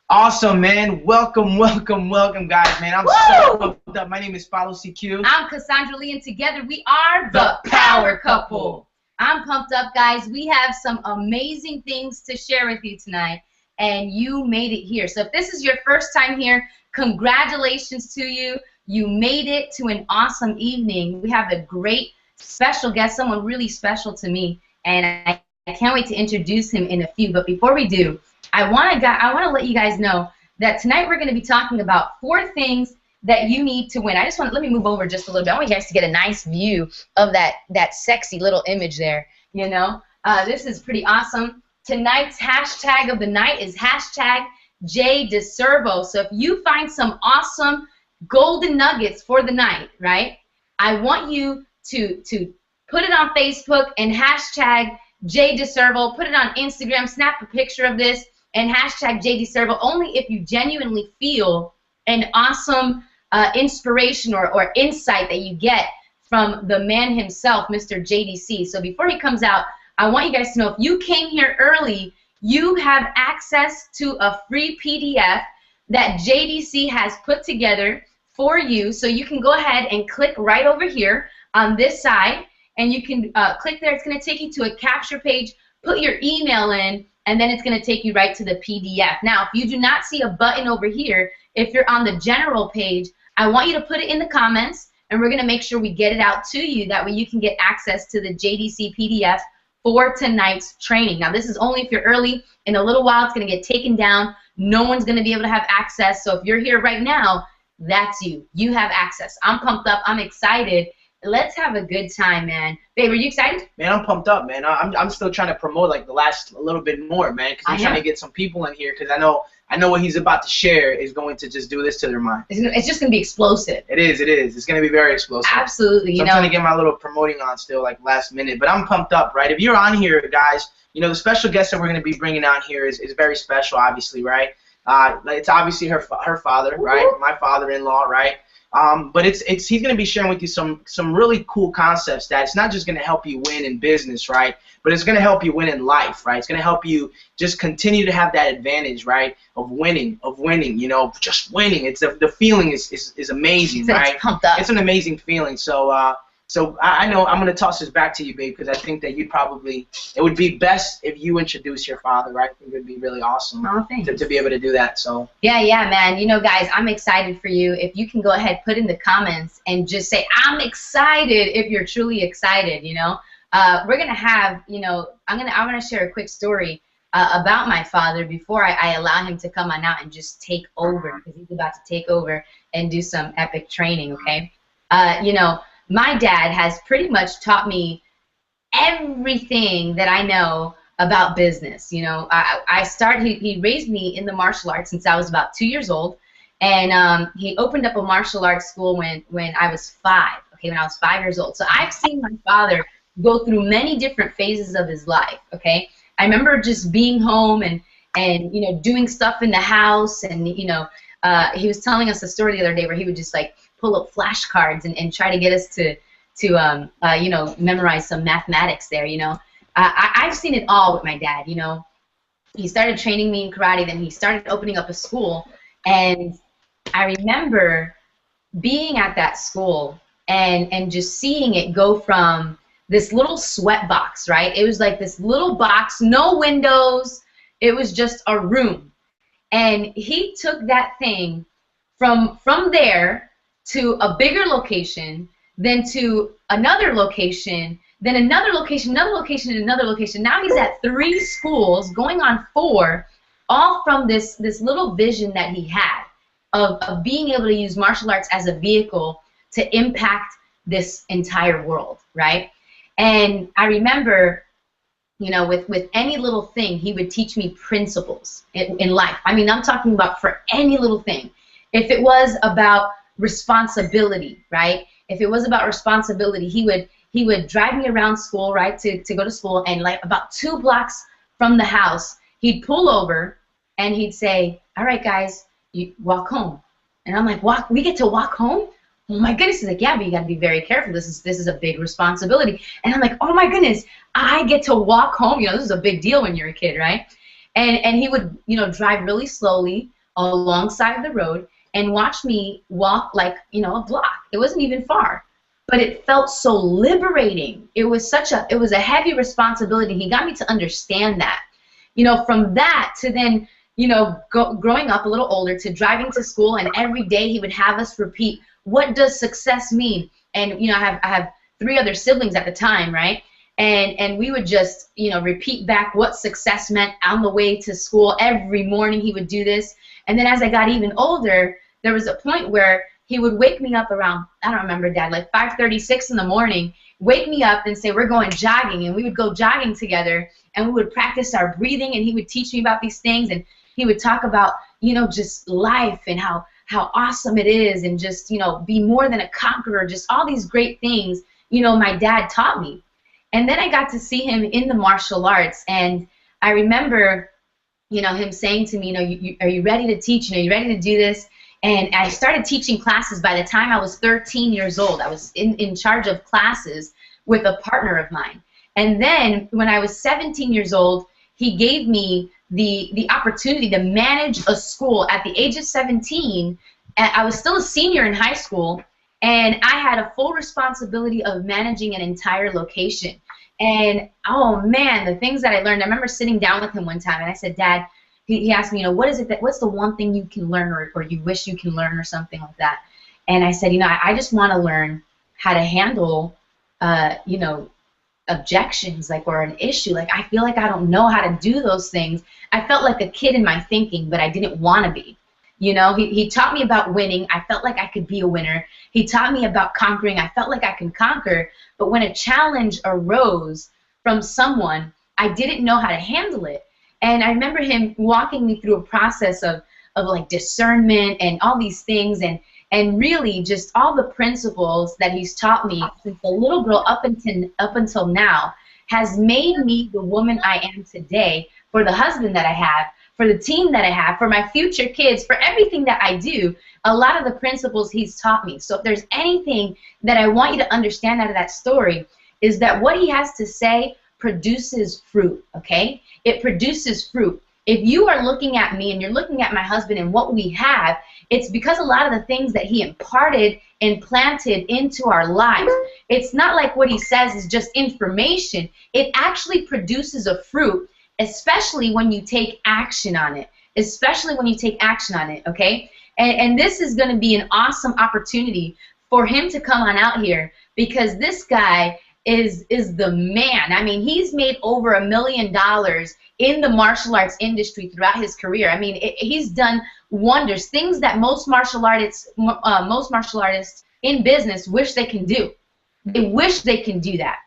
Awesome, man. Welcome, welcome, welcome, guys, man. I'm so pumped up. My name is Follow CQ. I'm Cassandra Lee, and together we are the Power Couple. I'm pumped up, guys. We have some amazing things to share with you tonight, and you made it here. So if this is your first time here, congratulations to you. You made it to an awesome evening. We have a great special guest, someone really special to me, and I can't wait to introduce him in a few. But before we do, I want to let you guys know that tonight we're going to be talking about 4 things that you need to win. Let me move over just a little bit. I want you guys to get a nice view of that sexy little image there. You know, this is pretty awesome. Tonight's hashtag of the night is hashtag JDeServo. So if you find some awesome golden nuggets for the night, right, I want you to put it on Facebook and hashtag JDeServo. Put it on Instagram. Snap a picture of this and hashtag JDeServo only if you genuinely feel an awesome inspiration or insight that you get from the man himself, Mr. JDC. So before he comes out, I want you guys to know if you came here early, you have access to a free PDF that JDC has put together for you. So you can go ahead and click right over here on this side, and you can click there. It's going to take you to a capture page. Put your email in, and then it's going to take you right to the PDF. Now, if you do not see a button over here, if you're on the general page, I want you to put it in the comments, and we're going to make sure we get it out to you. That way you can get access to the JDC PDF for tonight's training. Now, this is only if you're early. In a little while, it's going to get taken down. No one's going to be able to have access. So if you're here right now, that's you. You have access. I'm pumped up. I'm excited. Let's have a good time, man. Babe, are you excited? Man, I'm pumped up, man. I'm still trying to promote like the last a little bit more, man, because I'm trying to get some people in here because I know what he's about to share is going to just do this to their mind. It's just going to be explosive. It is. It's going to be very explosive. Absolutely. So I'm trying to get my little promoting on still like last minute, but I'm pumped up, right? If you're on here, guys, you know the special guest that we're going to be bringing on here is very special, obviously, right? It's obviously her father, right? My father-in-law, right? But he's going to be sharing with you some really cool concepts that it's not just going to help you win in business, right? But it's going to help you win in life, right? It's going to help you just continue to have that advantage, right? Of winning, you know, just winning. It's the feeling is amazing, right? It's pumped up. It's an amazing feeling. So I know I'm going to toss this back to you, babe, because I think that it would be best if you introduce your father, right? I think it would be really awesome to be able to do that. So yeah, man. You know, guys, I'm excited for you. If you can go ahead, put in the comments and just say, I'm excited if you're truly excited, you know. We're going to have, you know, I'm going to share a quick story about my father before I allow him to come on out and just take over, because he's about to take over and do some epic training, okay? You know, my dad has pretty much taught me everything that I know about business. You know, he raised me in the martial arts since I was about 2 years old, and he opened up a martial arts school when I was 5. Okay, when I was 5 years old. So I've seen my father go through many different phases of his life. Okay, I remember just being home and you know, doing stuff in the house, and you know, he was telling us a story the other day where he would just like pull up flashcards and try to get us to you know, memorize some mathematics there, you know. I've seen it all with my dad, you know. He started training me in karate, then he started opening up a school, and I remember being at that school and just seeing it go from this little sweat box, right? It was like this little box, no windows, it was just a room. And he took that thing from there to a bigger location, then to another location, then another location, another location, and another location. Now he's at 3 schools, going on 4, all from this little vision that he had of being able to use martial arts as a vehicle to impact this entire world, right? And I remember, you know, with any little thing, he would teach me principles in life. I mean, I'm talking about for any little thing. If it was about responsibility, right? If it was about responsibility, he would drive me around school, right, to go to school, and like about 2 blocks from the house, he'd pull over and he'd say, all right, guys, you walk home. And I'm like, walk? We get to walk home? Oh my goodness. He's like, yeah, but you got to be very careful. This is a big responsibility. And I'm like, oh my goodness, I get to walk home. You know, this is a big deal when you're a kid, right? And he would, you know, drive really slowly, alongside the road and watch me walk like, you know, a block. It wasn't even far. But it felt so liberating. It was a heavy responsibility. He got me to understand that. You know, from that to then, you know, growing up a little older to driving to school, and every day he would have us repeat, what does success mean? And, you know, I have 3 other siblings at the time, right? And we would just, you know, repeat back what success meant on the way to school. Every morning he would do this. And then as I got even older, there was a point where he would wake me up around, I don't remember, Dad, like 5:36 in the morning, wake me up and say, we're going jogging. And we would go jogging together, and we would practice our breathing, and he would teach me about these things, and he would talk about, you know, just life and how awesome it is, and just, you know, be more than a conqueror, just all these great things, you know, my dad taught me. And then I got to see him in the martial arts, and I remember, you know, him saying to me, you know, are you ready to teach? You know, you ready to do this? And I started teaching classes by the time I was 13 years old. I was in charge of classes with a partner of mine. And then when I was 17 years old, he gave me the opportunity to manage a school at the age of 17. And I was still a senior in high school, and I had a full responsibility of managing an entire location. And, oh, man, the things that I learned. I remember sitting down with him one time, and I said, Dad, he asked me, you know, what's the one thing you can learn, or you wish you can learn, or something like that. And I said, you know, I just want to learn how to handle, you know, objections, like, or an issue. Like, I feel like I don't know how to do those things. I felt like a kid in my thinking, but I didn't want to be. You know, he taught me about winning. I felt like I could be a winner. He taught me about conquering. I felt like I can conquer. But when a challenge arose from someone, I didn't know how to handle it. And I remember him walking me through a process of like discernment and all these things, and really just all the principles that he's taught me since a little girl up until now has made me the woman I am today, for the husband that I have, for the team that I have, for my future kids, for everything that I do. A lot of the principles he's taught me. So if there's anything that I want you to understand out of that story, is that what he has to say produces fruit, okay? It produces fruit. If you are looking at me and you're looking at my husband and what we have, it's because a lot of the things that he imparted and planted into our lives, it's not like what he says is just information. It actually produces a fruit, especially when you take action on it. Especially when you take action on it, okay? And this is going to be an awesome opportunity for him to come on out here, because this guy is the man. I mean, he's made over $1 million in the martial arts industry throughout his career. I mean, he's done wonders, things that most martial artists in business wish they can do. They wish they can do that.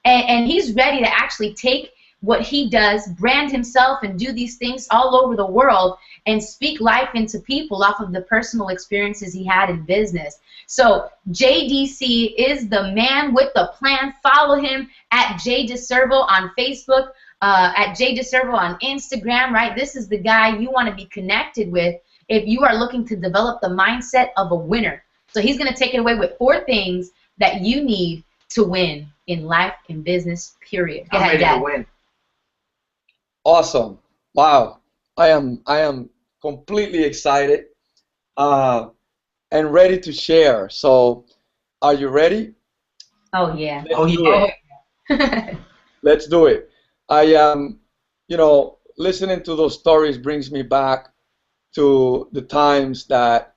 And he's ready to actually take what he does, brand himself, and do these things all over the world and speak life into people off of the personal experiences he had in business. So JDC is the man with the plan. Follow him at Jay DeCervo on Facebook, at Jay DeCervo on Instagram, right? This is the guy you want to be connected with if you are looking to develop the mindset of a winner. So he's going to take it away with 4 things that you need to win in life and business, period. Go ahead, Dad. Win. Awesome. Wow. I am completely excited and ready to share. So are you ready? Oh, yeah. Let's do it. I am, you know, listening to those stories brings me back to the times that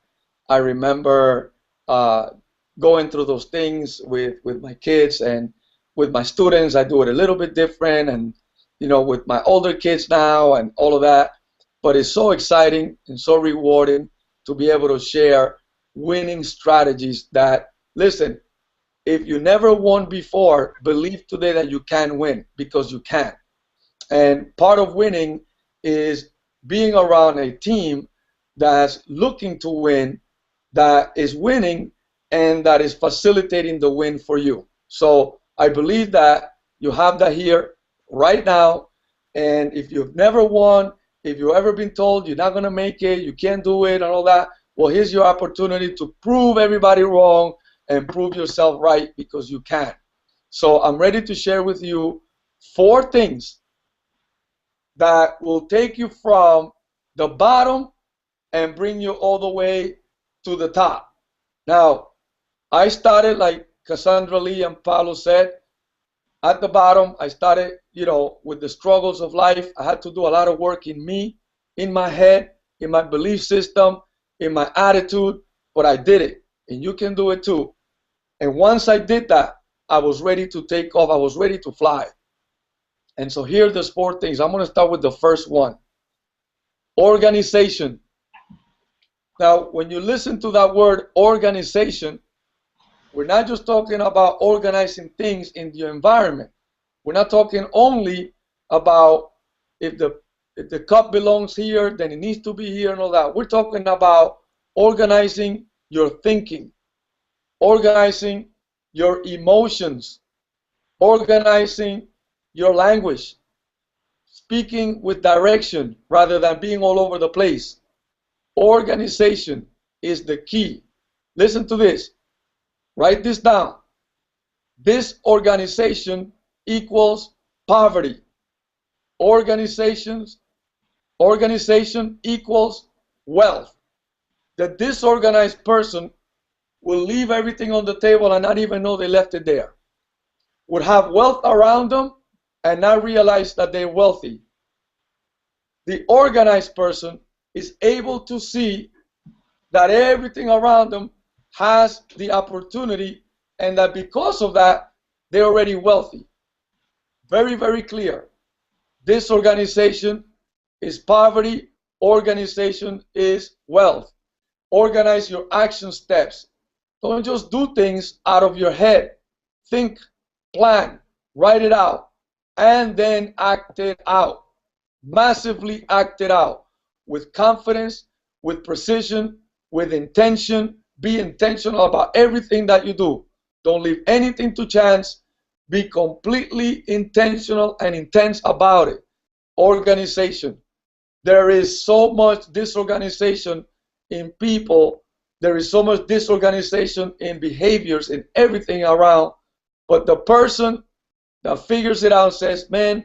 I remember going through those things with my kids, and with my students I do it a little bit different, and you know, with my older kids now and all of that. But it's so exciting and so rewarding to be able to share winning strategies that, listen, if you never won before, believe today that you can win, because you can. And part of winning is being around a team that's looking to win, that is winning, and that is facilitating the win for you. So I believe that you have that here right now. And if you've never won, if you've ever been told you're not going to make it, you can't do it, and all that, well, here's your opportunity to prove everybody wrong and prove yourself right, because you can. So I'm ready to share with you 4 things that will take you from the bottom and bring you all the way to the top. Now, I started, like Cassandra Lee and Paulo said, at the bottom. I started, with the struggles of life. I had to do a lot of work in me, in my head, in my belief system, in my attitude, but I did it. And you can do it too. And once I did that, I was ready to take off. I was ready to fly. And so here are the 4 things. I'm going to start with the first one. Organization. Now, when you listen to that word organization, we're not just talking about organizing things in your environment. We're not talking only about if the cup belongs here, then it needs to be here and all that. We're talking about organizing your thinking, organizing your emotions, organizing your language, speaking with direction rather than being all over the place. Organization is the key. Listen to this. Write this down. Disorganization equals poverty. Organization equals wealth. The disorganized person will leave everything on the table and not even know they left it there. Would have wealth around them and not realize that they're wealthy. The organized person is able to see that everything around them has the opportunity, and that because of that, they're already wealthy. Very, very clear. Disorganization is poverty. Organization is wealth. Organize your action steps. Don't just do things out of your head. Think, plan, write it out, and then act it out. Massively act it out with confidence, with precision, with intention. Be intentional about everything that you do. Don't leave anything to chance. Be completely intentional and intense about it. Organization. There is so much disorganization in people. There is so much disorganization in behaviors, in everything around. But the person that figures it out says, man,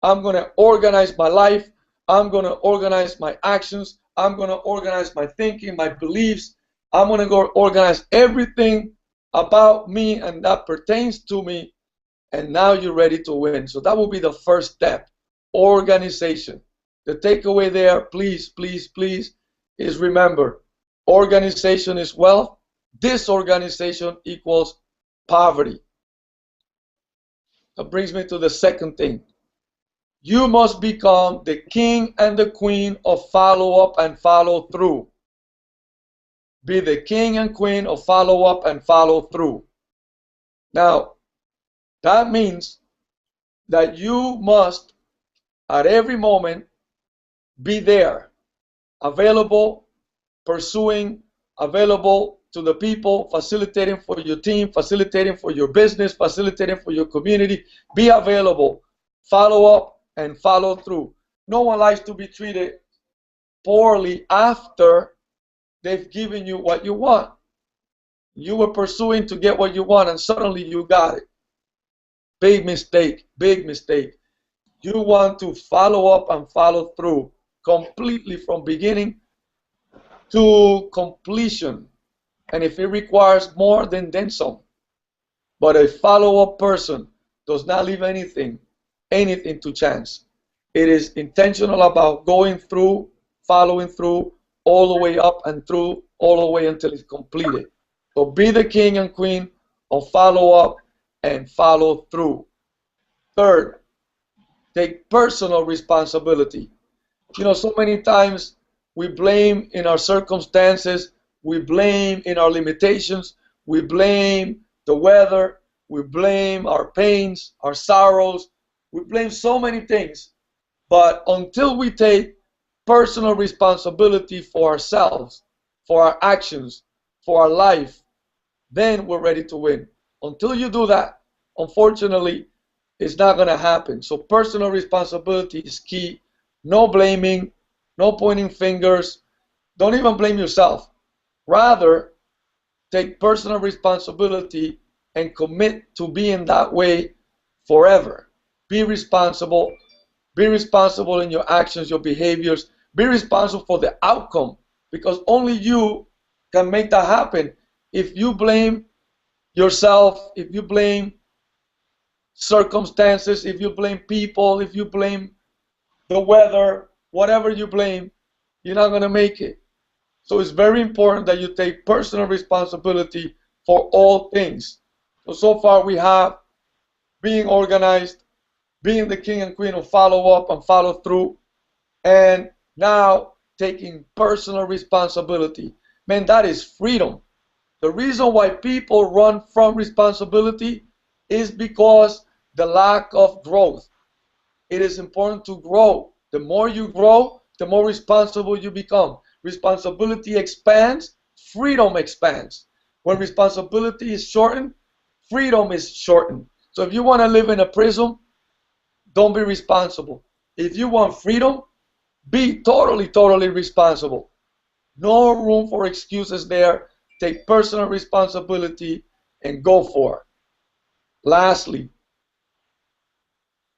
I'm going to organize my life. I'm going to organize my actions. I'm going to organize my thinking, my beliefs. I'm going to go organize everything about me and that pertains to me. And now you're ready to win. So that will be the first step. Organization. The takeaway there, please, please, please, is remember, organization is wealth. Disorganization equals poverty. That brings me to the second thing. You must become the king and the queen of follow-up and follow-through. Be the king and queen of follow-up and follow-through. Now, that means that you must, at every moment, be there, available, pursuing, available to the people, facilitating for your team, facilitating for your business, facilitating for your community. Be available, follow up, and follow through. No one likes to be treated poorly after they've given you what you want. You were pursuing to get what you want, and suddenly you got it. Big mistake, big mistake. You want to follow up and follow through completely from beginning to completion. And if it requires more, then some. But a follow-up person does not leave anything to chance. It is intentional about going through, following through, all the way up and through, all the way until it's completed. So be the king and queen of follow up and follow through. Third, take personal responsibility. You know, so many times we blame in our circumstances, we blame in our limitations, we blame the weather, we blame our pains, our sorrows, we blame so many things. But until we take personal responsibility for ourselves, for our actions, for our life, then we're ready to win. Until you do that, unfortunately, it's not going to happen. So personal responsibility is key. No blaming, no pointing fingers. Don't even blame yourself. Rather, take personal responsibility and commit to being that way forever. Be responsible. Be responsible in your actions, your behaviors. Be responsible for the outcome because only you can make that happen. If you blame yourself, if you blame circumstances, if you blame people, if you blame the weather, whatever you blame, you're not going to make it. So it's very important that you take personal responsibility for all things. So far we have being organized, being the king and queen of follow up and follow through, and now taking personal responsibility. Man, that is freedom. The reason why people run from responsibility is because the lack of growth. It is important to grow. The more you grow, the more responsible you become. Responsibility expands, freedom expands. When responsibility is shortened, freedom is shortened. So if you want to live in a prison, don't be responsible. If you want freedom, be totally responsible. No room for excuses there. Take personal responsibility and go for it. Lastly,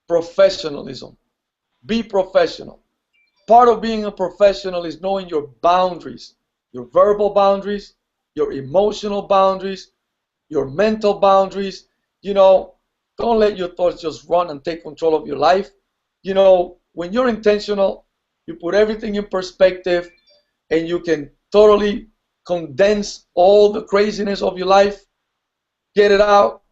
professionalism. Be professional. Part of being a professional is knowing your boundaries, your verbal boundaries, your emotional boundaries, your mental boundaries. You know, don't let your thoughts just run and take control of your life. You know, when you're intentional, you put everything in perspective and you can totally condense all the craziness of your life, get it out,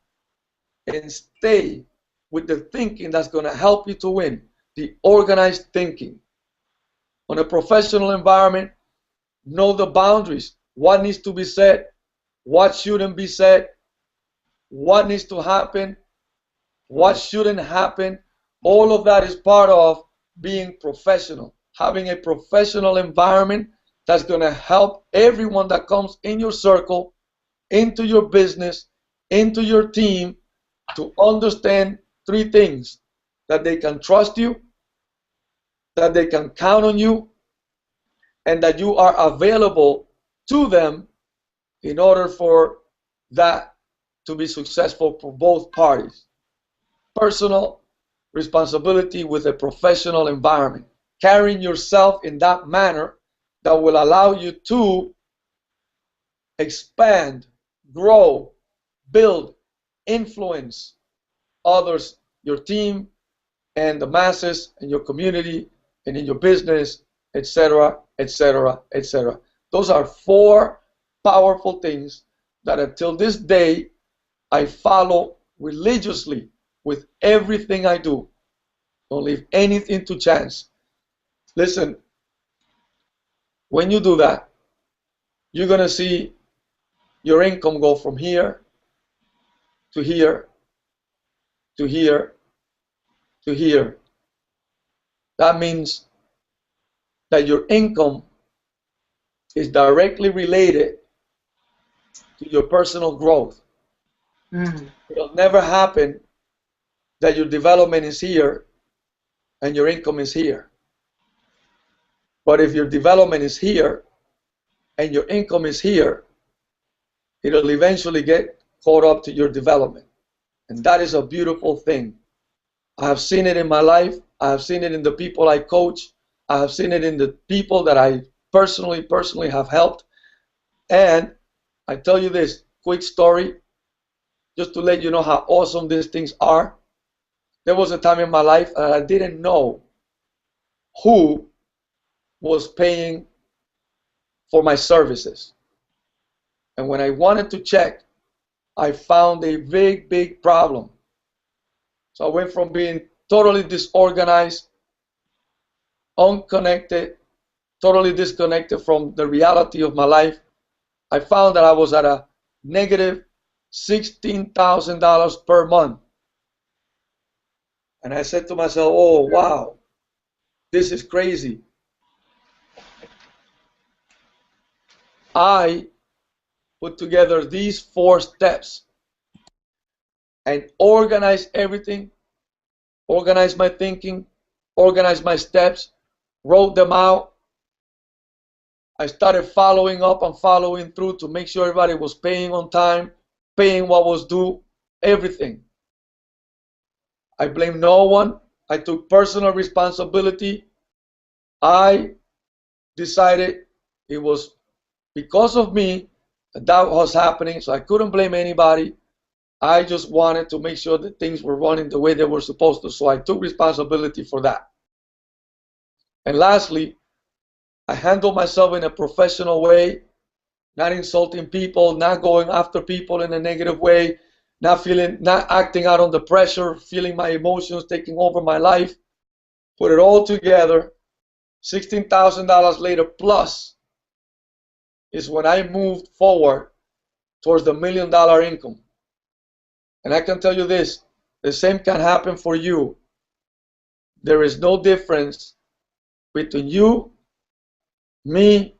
and stay with the thinking that's going to help you to win, the organized thinking. On a professional environment, know the boundaries. What needs to be said, what shouldn't be said, what needs to happen, what shouldn't happen. All of that is part of being professional. Having a professional environment that's going to help everyone that comes in your circle, into your business, into your team, to understand three things: that they can trust you, that they can count on you, and that you are available to them in order for that to be successful for both parties. Personal responsibility with a professional environment. Carrying yourself in that manner that will allow you to expand, grow, build, influence others, your team, and the masses, and your community, and in your business, etc., etc., etc. Those are four powerful things that until this day I follow religiously with everything I do. Don't leave anything to chance. Listen, when you do that, you're going to see your income go from here to here to here to here. That means that your income is directly related to your personal growth. It'll never happen that your development is here and your income is here. But if your development is here and your income is here, it'll eventually get caught up to your development. And that is a beautiful thing. I have seen it in my life. I have seen it in the people I coach. I have seen it in the people that I personally have helped. And I tell you this quick story, just to let you know how awesome these things are. There was a time in my life that I didn't know who was paying for my services. And when I wanted to check, I found a big problem. So I went from being totally disorganized, unconnected, totally disconnected from the reality of my life. I found that I was at a negative $16,000 per month. And I said to myself, oh, wow, this is crazy. I put together these 4 steps and organized everything, organized my thinking, organized my steps, wrote them out. I started following up and following through to make sure everybody was paying on time, paying what was due, everything. I blame no one. I took personal responsibility. I decided It was because of me that that was happening, so I couldn't blame anybody. I just wanted to make sure that things were running the way they were supposed to, so I took responsibility for that. And lastly, I handled myself in a professional way, not insulting people, not going after people in a negative way, not acting out under pressure, feeling my emotions taking over my life. Put it all together. $16,000 later plus is when I moved forward towards the $1 million income. And I can tell you this, the same can happen for you. There is no difference between you, me,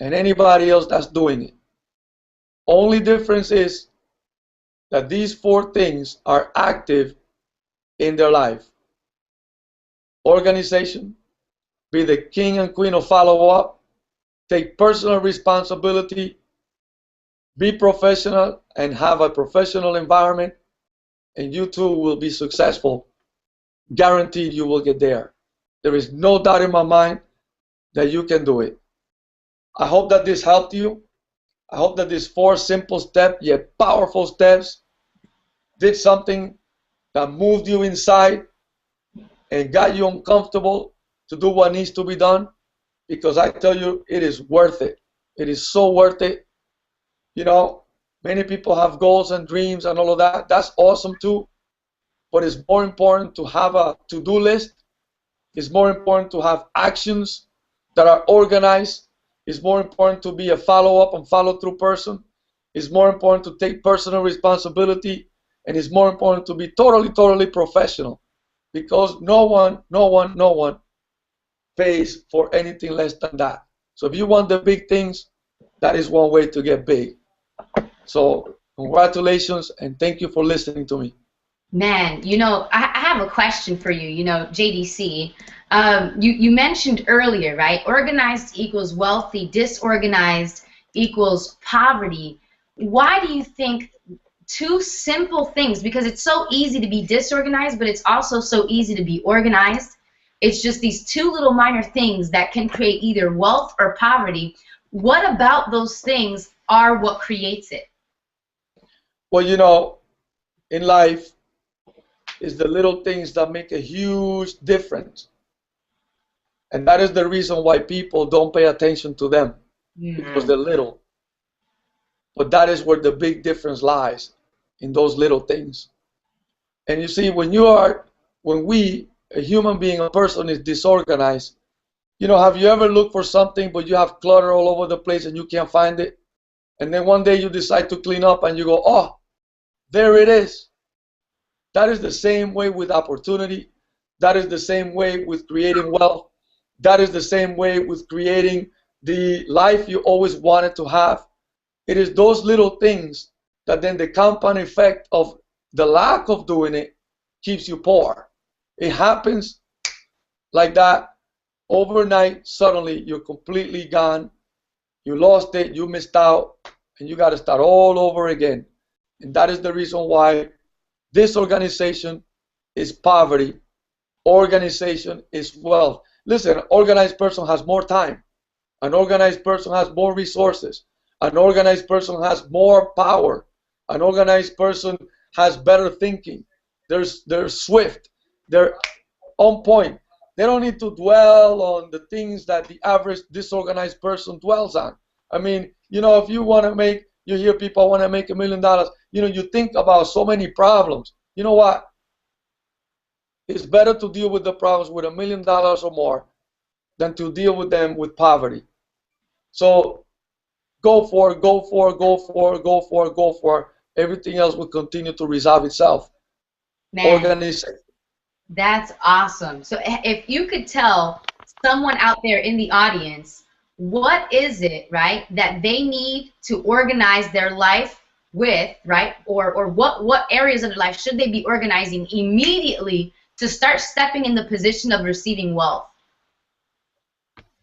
and anybody else that's doing it. Only difference is that these 4 things are active in their life. Organization, be the king and queen of follow-up, take personal responsibility, be professional, and have a professional environment, and you too will be successful. Guaranteed you will get there. There is no doubt in my mind that you can do it. I hope that this helped you. I hope that these 4 simple steps, yet powerful steps, did something that moved you inside and got you uncomfortable to do what needs to be done, because I tell you, it is worth it. It is so worth it. You know, many people have goals and dreams and all of that. That's awesome too. But it's more important to have a to-do list. It's more important to have actions that are organized. It's more important to be a follow-up and follow-through person. It's more important to take personal responsibility. And it's more important to be totally professional. Because no one pays for anything less than that. So if you want the big things, that is one way to get big. So congratulations and thank you for listening to me. Man, you know, I have a question for you, you know, JDC. You mentioned earlier, right? Organized equals wealthy, disorganized equals poverty. Why do you think 2 simple things, because it's so easy to be disorganized, but it's also so easy to be organized. It's just these 2 little minor things that can create either wealth or poverty. What about those things are what creates it? Well, you know, in life, it's the little things that make a huge difference. And that is the reason why people don't pay attention to them, because they're little. But that is where the big difference lies, in those little things. And you see, when we, a human being, a person is disorganized, you know, have you ever looked for something but you have clutter all over the place and you can't find it? And then one day you decide to clean up and you go, oh, there it is. That is the same way with opportunity. That is the same way with creating wealth. That is the same way with creating the life you always wanted to have. It is those little things that then the compound effect of the lack of doing it keeps you poor. It happens like that. Overnight, suddenly you're completely gone. You lost it, you missed out, and you got to start all over again. And that is the reason why disorganization is poverty. Organization is wealth. Listen, an organized person has more time. An organized person has more resources. An organized person has more power. An organized person has better thinking. They're swift. They're on point. They don't need to dwell on the things that the average disorganized person dwells on. I mean, you know, if you want to make, you hear people want to make $1 million, you know, you think about so many problems. You know what? It's better to deal with the problems with $1 million or more than to deal with them with poverty. So go for it, go for it, go for it, go for it, go for it. Everything else will continue to resolve itself. Man, Organization. That's awesome. So if you could tell someone out there in the audience, what is it, right, that they need to organize their life with, right, or what areas of their life should they be organizing immediately to start stepping in the position of receiving wealth?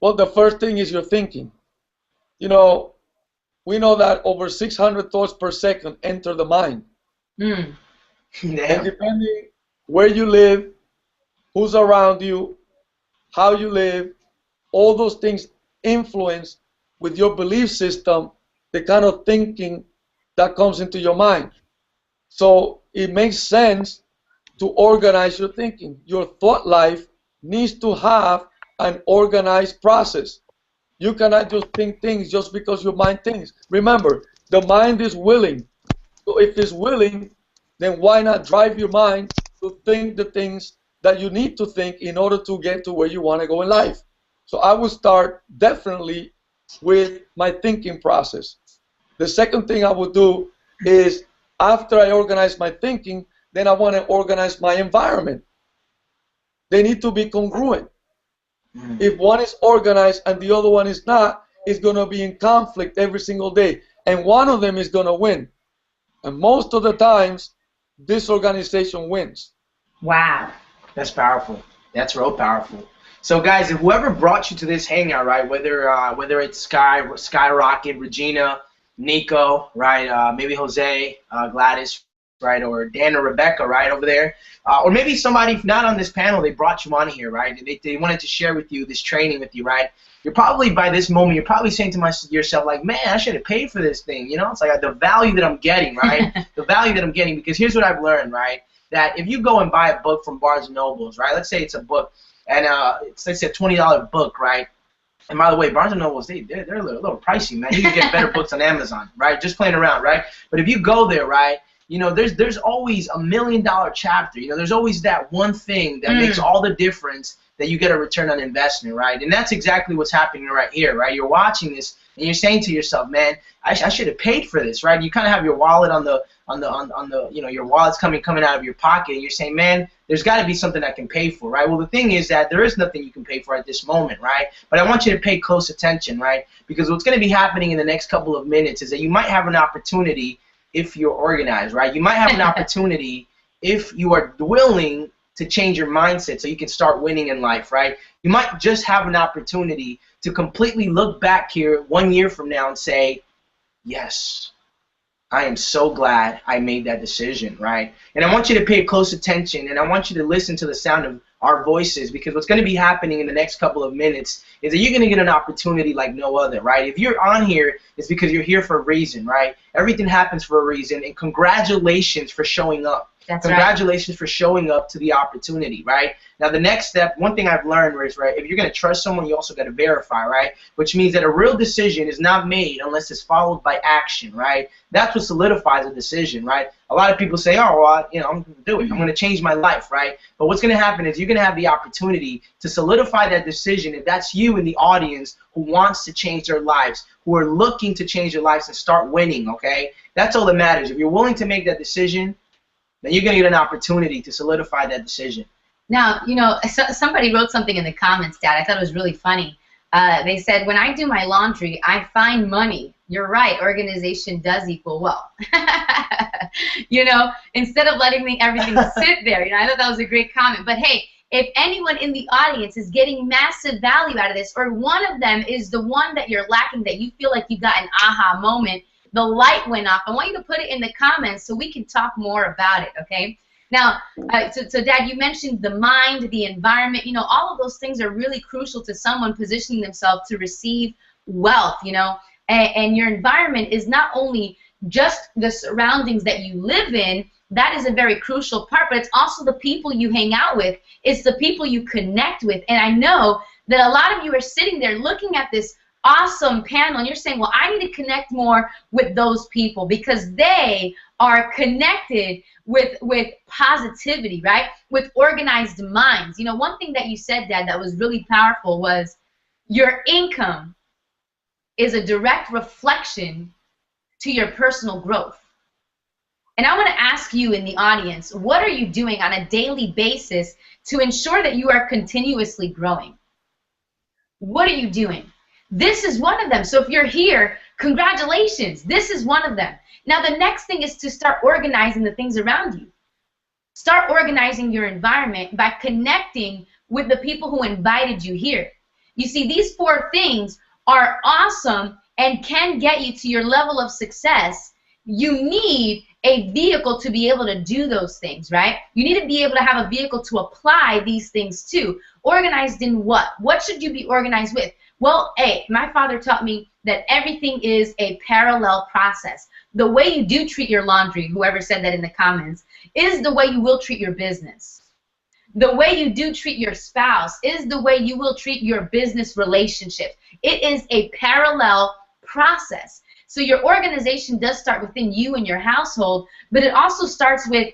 Well, the first thing is your thinking. You know, we know that over 600 thoughts per second enter the mind. Damn. And depending where you live, who's around you, how you live, all those things influence with your belief system, the kind of thinking that comes into your mind. So it makes sense to organize your thinking. Your thought life needs to have an organized process. You cannot just think things just because your mind thinks. Remember, the mind is willing. So if it's willing, then why not drive your mind to think the things that you need to think in order to get to where you want to go in life? So I would start definitely with my thinking process. The second thing I would do is, after I organize my thinking, then I want to organize my environment. They need to be congruent. If one is organized and the other one is not, it's going to be in conflict every single day. And one of them is going to win. And most of the times, this organization wins. Wow. That's powerful. That's real powerful. So, guys, if whoever brought you to this hangout, right, whether it's Skyrocket, Regina, Nico, right, maybe Jose, Gladys, right, or Dan or Rebecca, right, over there, or maybe somebody not on this panel, they brought you on here, right, they wanted to share with you this training with you, right, you're probably, by this moment, you're probably saying to yourself, like, man, I should have paid for this thing, you know, it's like the value that I'm getting, right, the value that I'm getting, because here's what I've learned, right, that if you go and buy a book from Barnes & Nobles, right, let's say it's a book, and it's, let's say, a $20 book, right, and by the way, Barnes & Nobles, they're a little pricey, man. You can get better books on Amazon, right? Just playing around, right? But if you go there, right, you know, there's always $1 million chapter. You know, there's always that one thing that makes all the difference that you get a return on investment, right? And that's exactly what's happening right here, right? You're watching this and you're saying to yourself, man, I should have paid for this, right? You kind of have your wallet on the you know, your wallet's coming out of your pocket, and you're saying, man, there's got to be something I can pay for, right? Well, the thing is that there is nothing you can pay for at this moment, right? But I want you to pay close attention, right? Because what's going to be happening in the next couple of minutes is that you might have an opportunity if you're organized, right? You might have an opportunity if you are willing to change your mindset so you can start winning in life, right? You might just have an opportunity to completely look back here 1 year from now and say, yes, I am so glad I made that decision, right? And I want you to pay close attention, and I want you to listen to the sound of our voices, because what's going to be happening in the next couple of minutes is that you're going to get an opportunity like no other, right? If you're on here, it's because you're here for a reason, right? Everything happens for a reason, and congratulations for showing up. That's Congratulations for showing up to the opportunity, right? Now, the next step, one thing I've learned is, right, if you're going to trust someone, you also got to verify, right? Which means that a real decision is not made unless it's followed by action, right? That's what solidifies a decision, right? A lot of people say, oh, well, you know, I'm going to do it. I'm going to change my life, right? But what's going to happen is you're going to have the opportunity to solidify that decision if that's you in the audience who wants to change their lives, who are looking to change their lives and start winning, okay? That's all that matters. If you're willing to make that decision, then you're going to get an opportunity to solidify that decision. Now, you know, somebody wrote something in the comments, Dad. I thought it was really funny. They said, when I do my laundry, I find money. You're right. Organization does equal wealth. You know, instead of letting everything sit there. You know, I thought that was a great comment. But, hey, if anyone in the audience is getting massive value out of this, or one of them is the one that you're lacking, that you feel like you got an aha moment, the light went off, I want you to put it in the comments so we can talk more about it, okay? Now, so Dad, you mentioned the mind, the environment, you know, all of those things are really crucial to someone positioning themselves to receive wealth, you know, and your environment is not only just the surroundings that you live in, that is a very crucial part, but it's also the people you hang out with, it's the people you connect with, and I know that a lot of you are sitting there looking at this awesome panel, and you're saying, well, I need to connect more with those people because they are connected with positivity, right? With organized minds. You know, one thing that you said, Dad, that was really powerful was your income is a direct reflection to your personal growth. And I want to ask you in the audience, what are you doing on a daily basis to ensure that you are continuously growing? What are you doing? This is one of them. So if you're here, congratulations. This is one of them. Now the next thing is to start organizing the things around you. Start organizing your environment by connecting with the people who invited you here. You see, these 4 things are awesome and can get you to your level of success. You need a vehicle to be able to do those things, right? You need to be able to have a vehicle to apply these things to. Organized in what? What should you be organized with? Well, hey, my father taught me that everything is a parallel process. The way you do treat your laundry, whoever said that in the comments, is the way you will treat your business. The way you do treat your spouse is the way you will treat your business relationship. It is a parallel process. So your organization does start within you and your household, but it also starts with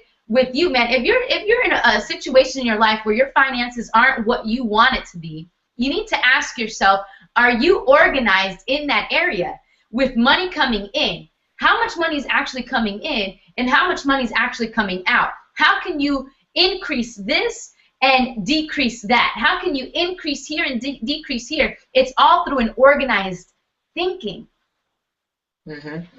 you, man. If you're in a situation in your life where your finances aren't what you want it to be, you need to ask yourself, are you organized in that area with money coming in? How much money is actually coming in and how much money is actually coming out? How can you increase this and decrease that? How can you increase here and decrease here? It's all through an organized thinking.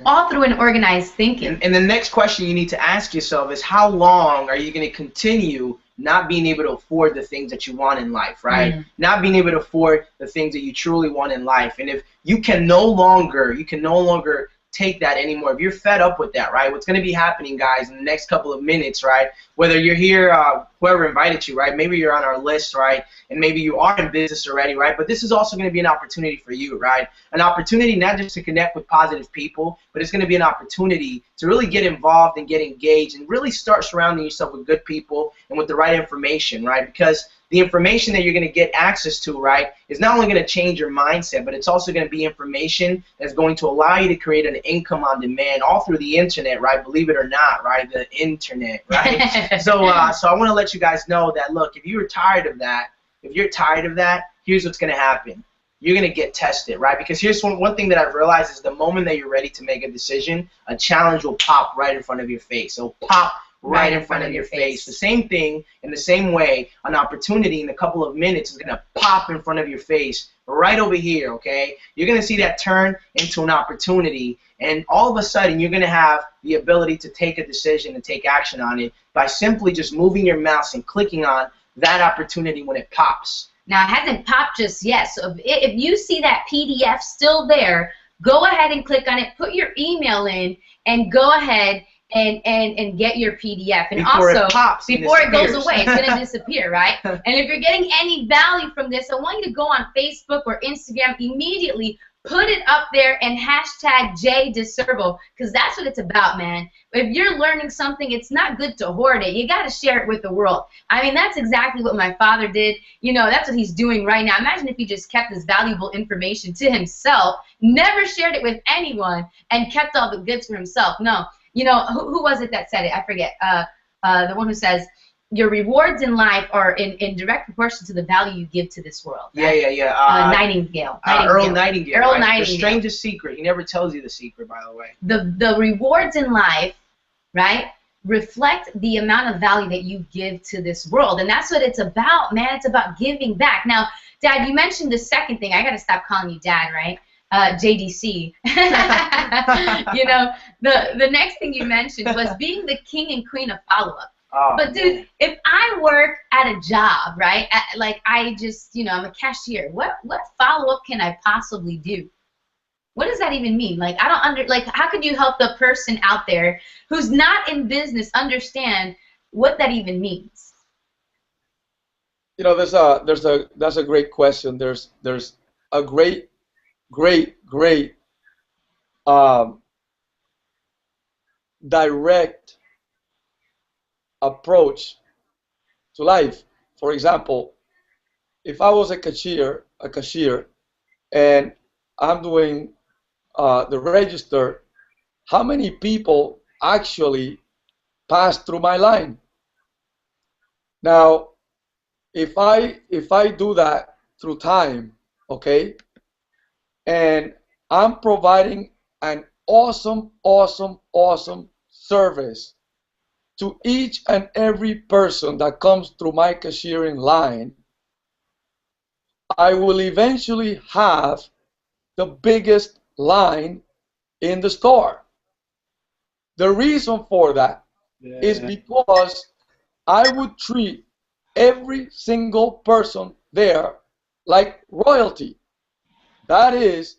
All through an organized thinking. And the next question you need to ask yourself is, how long are you going to continue not being able to afford the things that you want in life, right? Not being able to afford the things that you truly want in life. And if you can no longer take that anymore, if you're fed up with that, right, what's going to be happening, guys, in the next couple of minutes, right, whether you're here, whoever invited you, right, maybe you're on our list, right, and maybe you are in business already, right, but this is also going to be an opportunity for you, right, an opportunity not just to connect with positive people, but it's going to be an opportunity to really get involved and get engaged and really start surrounding yourself with good people and with the right information, right, because the information that you're going to get access to, right, is not only going to change your mindset, but it's also going to be information that's going to allow you to create an income on demand all through the internet, right? Believe it or not, right? The internet, right? So I want to let you guys know that, look, if you're tired of that, here's what's going to happen. You're going to get tested, right? Because here's one thing that I've realized is the moment that you're ready to make a decision, a challenge will pop right in front of your face. So pop right in front of your face. The same thing, in the same way, an opportunity in a couple of minutes is going to pop in front of your face right over here, okay? You're going to see that turn into an opportunity, and all of a sudden you're going to have the ability to take a decision and take action on it by simply just moving your mouse and clicking on that opportunity when it pops. Now, it hasn't popped just yet, so if you see that PDF still there, go ahead and click on it, put your email in, and go ahead and get your PDF. And before also, it pops, before it goes away, it's going to disappear, right? And if you're getting any value from this, I want you to go on Facebook or Instagram immediately, put it up there, and hashtag JDeServo, because that's what it's about, man. If you're learning something, it's not good to hoard it. You got to share it with the world. I mean, that's exactly what my father did. You know, that's what he's doing right now. Imagine if he just kept this valuable information to himself, never shared it with anyone, and kept all the goods for himself. No. You know, who was it that said it? I forget. The one who says, your rewards in life are in direct proportion to the value you give to this world. Right? Yeah. Nightingale. Earl Nightingale. Earl right? Nightingale. The strangest secret. He never tells you the secret, by the way. The rewards in life, right, reflect the amount of value that you give to this world. And that's what it's about, man. It's about giving back. Now, Dad, you mentioned the second thing. I got to stop calling you Dad, right? JDC. You know, the next thing you mentioned was being the king and queen of follow-up. Oh, but dude, if I work at a job, right, like I just, you know, I'm a cashier, what follow-up can I possibly do? What does that even mean? Like, I don't like, how could you help the person out there who's not in business understand what that even means? You know, that's a great question. There's a great direct approach to life. For example, if I was a cashier, and I'm doing the register, how many people actually pass through my line? Now, if I do that through time, okay, and I'm providing an awesome service to each and every person that comes through my cashiering line, I will eventually have the biggest line in the store. The reason for that is because I would treat every single person there like royalty. That is,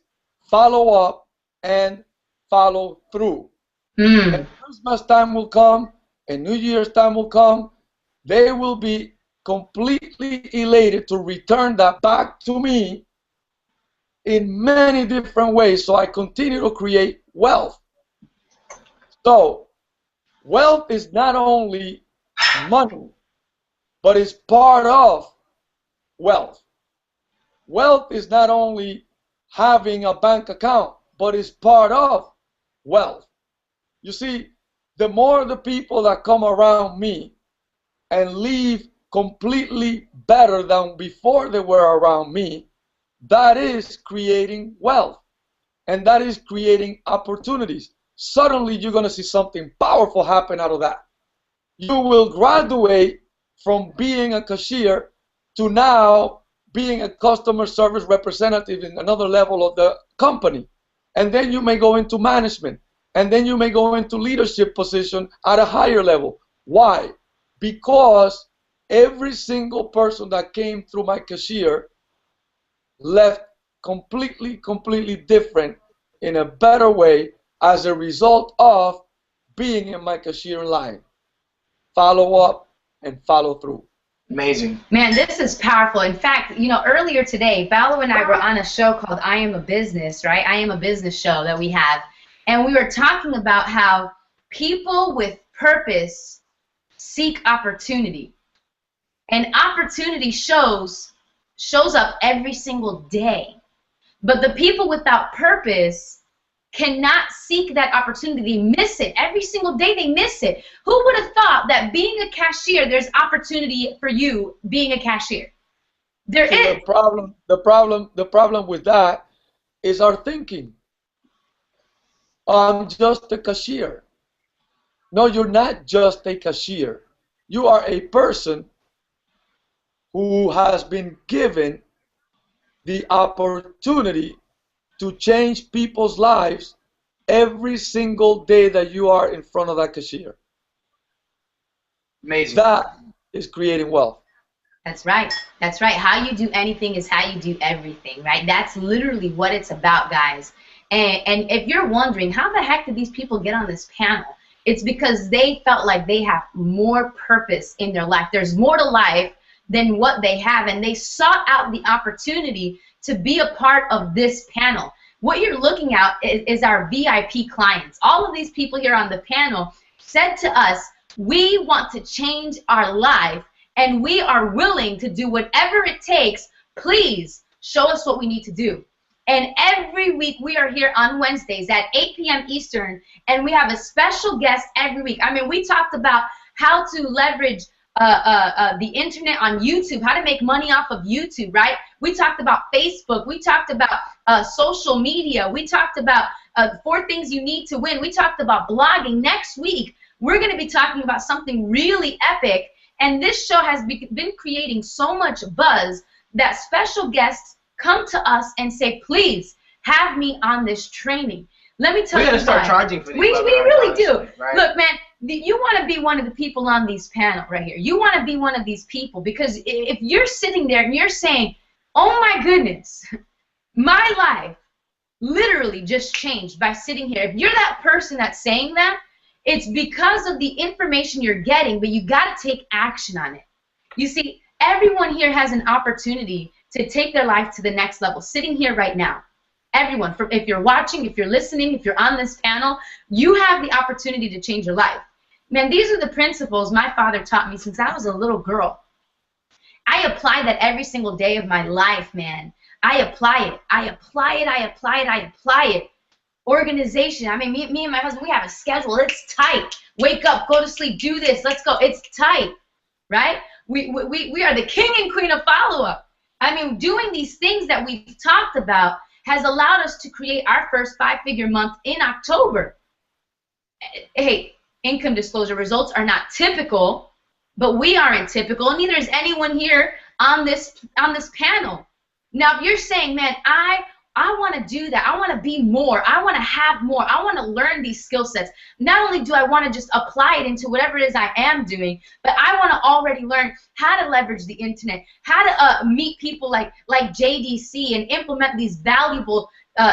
follow up and follow through. And Christmas time will come, and New Year's time will come. They will be completely elated to return that back to me in many different ways, so I continue to create wealth. So wealth is not only money, but it's part of wealth. Wealth is not only having a bank account, but it's part of wealth. You see, the more the people that come around me and leave completely better than before they were around me, that is creating wealth, and that is creating opportunities. Suddenly you're going to see something powerful happen out of that. You will graduate from being a cashier to now being a customer service representative in another level of the company. And then you may go into management. And then you may go into leadership position at a higher level. Why? Because every single person that came through my cashier left completely different in a better way as a result of being in my cashier line. Follow up and follow through. Amazing. Man, this is powerful. In fact, you know, earlier today, Vallo and I were on a show called I Am a Business, right? I Am a Business show that we have. And we were talking about how people with purpose seek opportunity. And opportunity shows up every single day. But the people without purpose cannot seek that opportunity. They miss it. Every single day they miss it. Who would have thought that being a cashier, there's opportunity for you being a cashier? There is. The problem with that is our thinking. I'm just a cashier. No, you're not just a cashier. You are a person who has been given the opportunity to change people's lives every single day that you are in front of that cashier. Amazing. That is creating wealth. That's right. That's right. How you do anything is how you do everything, right? That's literally what it's about, guys. And if you're wondering, how the heck did these people get on this panel? It's because they felt like they have more purpose in their life. There's more to life than what they have, and they sought out the opportunity to be a part of this panel. What you're looking at is our VIP clients. All of these people here on the panel said to us, we want to change our life, and we are willing to do whatever it takes. Please show us what we need to do. And every week we are here on Wednesdays at 8 p.m. Eastern, and we have a special guest every week. I mean, we talked about how to leverage the internet on YouTube, how to make money off of YouTube, right? We talked about Facebook. We talked about social media. We talked about 4 things you need to win. We talked about blogging. Next week, we're going to be talking about something really epic, and this show has been creating so much buzz that special guests come to us and say, please have me on this training. Let me tell you, we got to start charging for these. We really do. Right? Look, man, you want to be one of the people on these panel right here. You want to be one of these people, because if you're sitting there and you're saying, oh my goodness, my life literally just changed by sitting here. If you're that person that's saying that, it's because of the information you're getting, but you got to take action on it. You see, everyone here has an opportunity to take their life to the next level, sitting here right now. Everyone, if you're watching, if you're listening, if you're on this panel, you have the opportunity to change your life. Man, these are the principles my father taught me since I was a little girl. I apply that every single day of my life, man. I apply it. I apply it. I apply it. I apply it. Organization. I mean, me and my husband, we have a schedule. It's tight. Wake up, go to sleep, do this, let's go. It's tight, right? We are the king and queen of follow-up. I mean, doing these things that we've talked about has allowed us to create our first 5-figure month in October. Hey, income disclosure results are not typical, but we aren't typical, and neither is anyone here on this panel. Now, if you're saying, man, I want to do that, I want to be more, I want to have more, I want to learn these skill sets. Not only do I want to just apply it into whatever it is I am doing, but I want to already learn how to leverage the internet, how to meet people like JDC and implement these valuable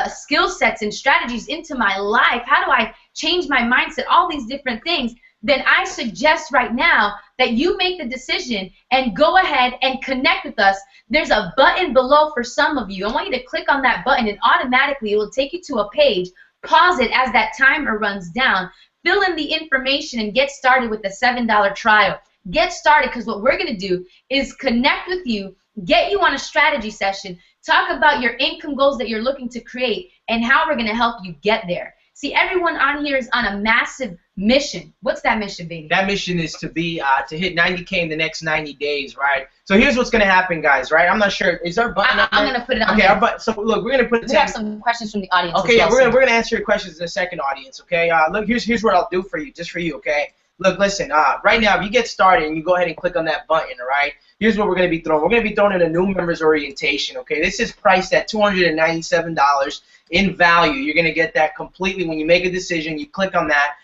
skill sets and strategies into my life. How do I change my mindset? All these different things. then I suggest right now that you make the decision and go ahead and connect with us. There's a button below for some of you. I want you to click on that button, and automatically it will take you to a page. Pause it as that timer runs down. Fill in the information and get started with the $7 trial. Get started, because what we're going to do is connect with you, get you on a strategy session, talk about your income goals that you're looking to create, and how we're going to help you get there. See, everyone on here is on a massive mission. What's that mission, baby? That mission is to be to hit 90K in the next 90 days, right? So here's what's going to happen, guys, right? I'm not sure. Is there a button I'm going to put it on Okay, there. so look, we're going to put it. We have some questions from the audience. Okay, as well, yeah, we're gonna answer your questions in a second, audience. Okay, look, here's what I'll do for you, just for you. Okay, look, listen. Right now, if you get started and you go ahead and click on that button, all right. Here's what we're gonna be throwing. We're gonna be throwing in a new members orientation. Okay, this is priced at $297 in value. You're gonna get that completely when you make a decision. You click on that.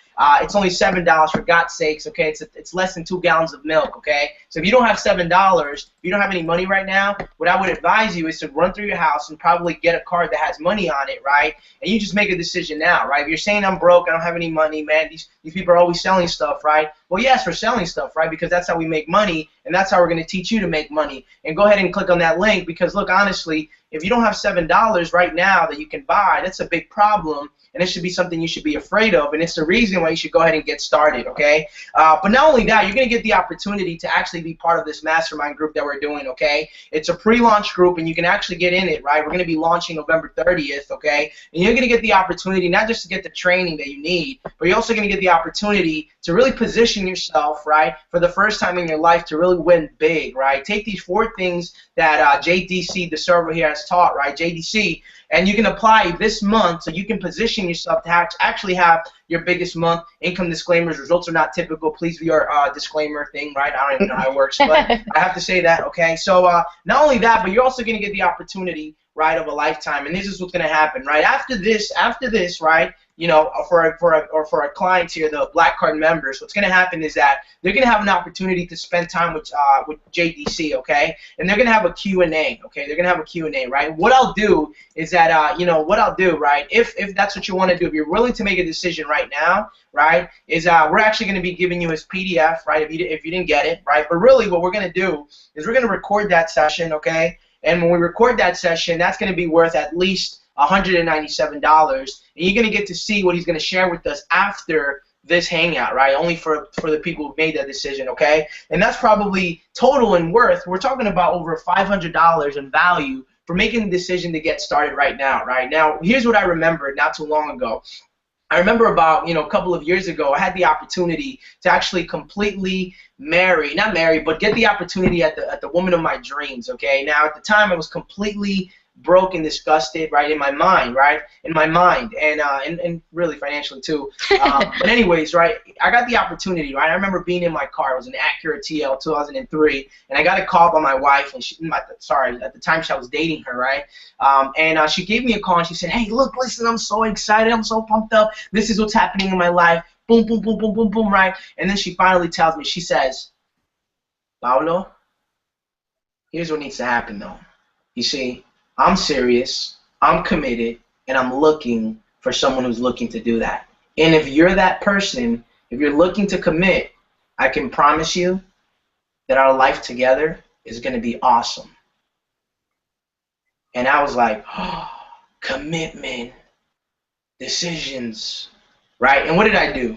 It's only $7 for God's sakes, okay? It's less than 2 gallons of milk, okay? So if you don't have $7, if you don't have any money right now, what I would advise you is to run through your house and probably get a card that has money on it, right? And you just make a decision now, right? If you're saying I'm broke, I don't have any money, man, these people are always selling stuff, right? Well, yes, we're selling stuff, right? Because that's how we make money, and that's how we're going to teach you to make money. And go ahead and click on that link, because look, honestly, if you don't have $7 right now that you can buy, that's a big problem. And it should be something you should be afraid of, and it's the reason why you should go ahead and get started, okay? But not only that, you're going to get the opportunity to actually be part of this mastermind group that we're doing, okay? It's a pre-launch group, and you can actually get in it, right? We're going to be launching November 30th, okay? And you're going to get the opportunity not just to get the training that you need, but you're also going to get the opportunity to really position yourself, right, for the first time in your life to really win big, right? Take these 4 things that JDC, the server here, has taught, right, JDC, and you can apply this month so you can position yourself to actually have your biggest month. Income disclaimers, results are not typical. Please view our disclaimer thing, right? I don't even know how it works, but I have to say that, okay? So not only that, but you're also going to get the opportunity, right, of a lifetime, and this is what's going to happen, right? After this, right, you know, for our clients here, the Black Card members, what's going to happen is that they're going to have an opportunity to spend time with JDC, okay? And they're going to have a Q&A, okay? They're going to have a Q&A, right? What I'll do is that, you know, what I'll do, right, if that's what you want to do, if you're willing to make a decision right now, right, is we're actually going to be giving you his PDF, right, if you didn't get it, right? But really what we're going to do is we're going to record that session, okay? And when we record that session, that's going to be worth at least $197, and you're going to get to see what he's going to share with us after this hangout, right? Only for the people who made that decision, okay? And that's probably total in worth. We're talking about over $500 in value for making the decision to get started right now, right? Now, here's what I remembered not too long ago. I remember about, you know, a couple of years ago, I had the opportunity to actually completely not marry, but get the opportunity at the woman of my dreams, okay? Now, at the time, I was completely broke and disgusted, right, in my mind, right, and really financially too. But anyways, right, I got the opportunity, right. I remember being in my car. It was an Acura TL 2003, and I got a call by my wife, and at the time I was dating her, right, and she gave me a call, and she said, hey, look, listen, I'm so excited, I'm so pumped up, this is what's happening in my life, boom, boom, boom, boom, boom, boom, right, and then she finally tells me, she says, Paulo, here's what needs to happen, though. You see, I'm serious, I'm committed, and I'm looking for someone who's looking to do that. And if you're that person, if you're looking to commit, I can promise you that our life together is going to be awesome. And I was like, oh, commitment, decisions, right? And what did I do?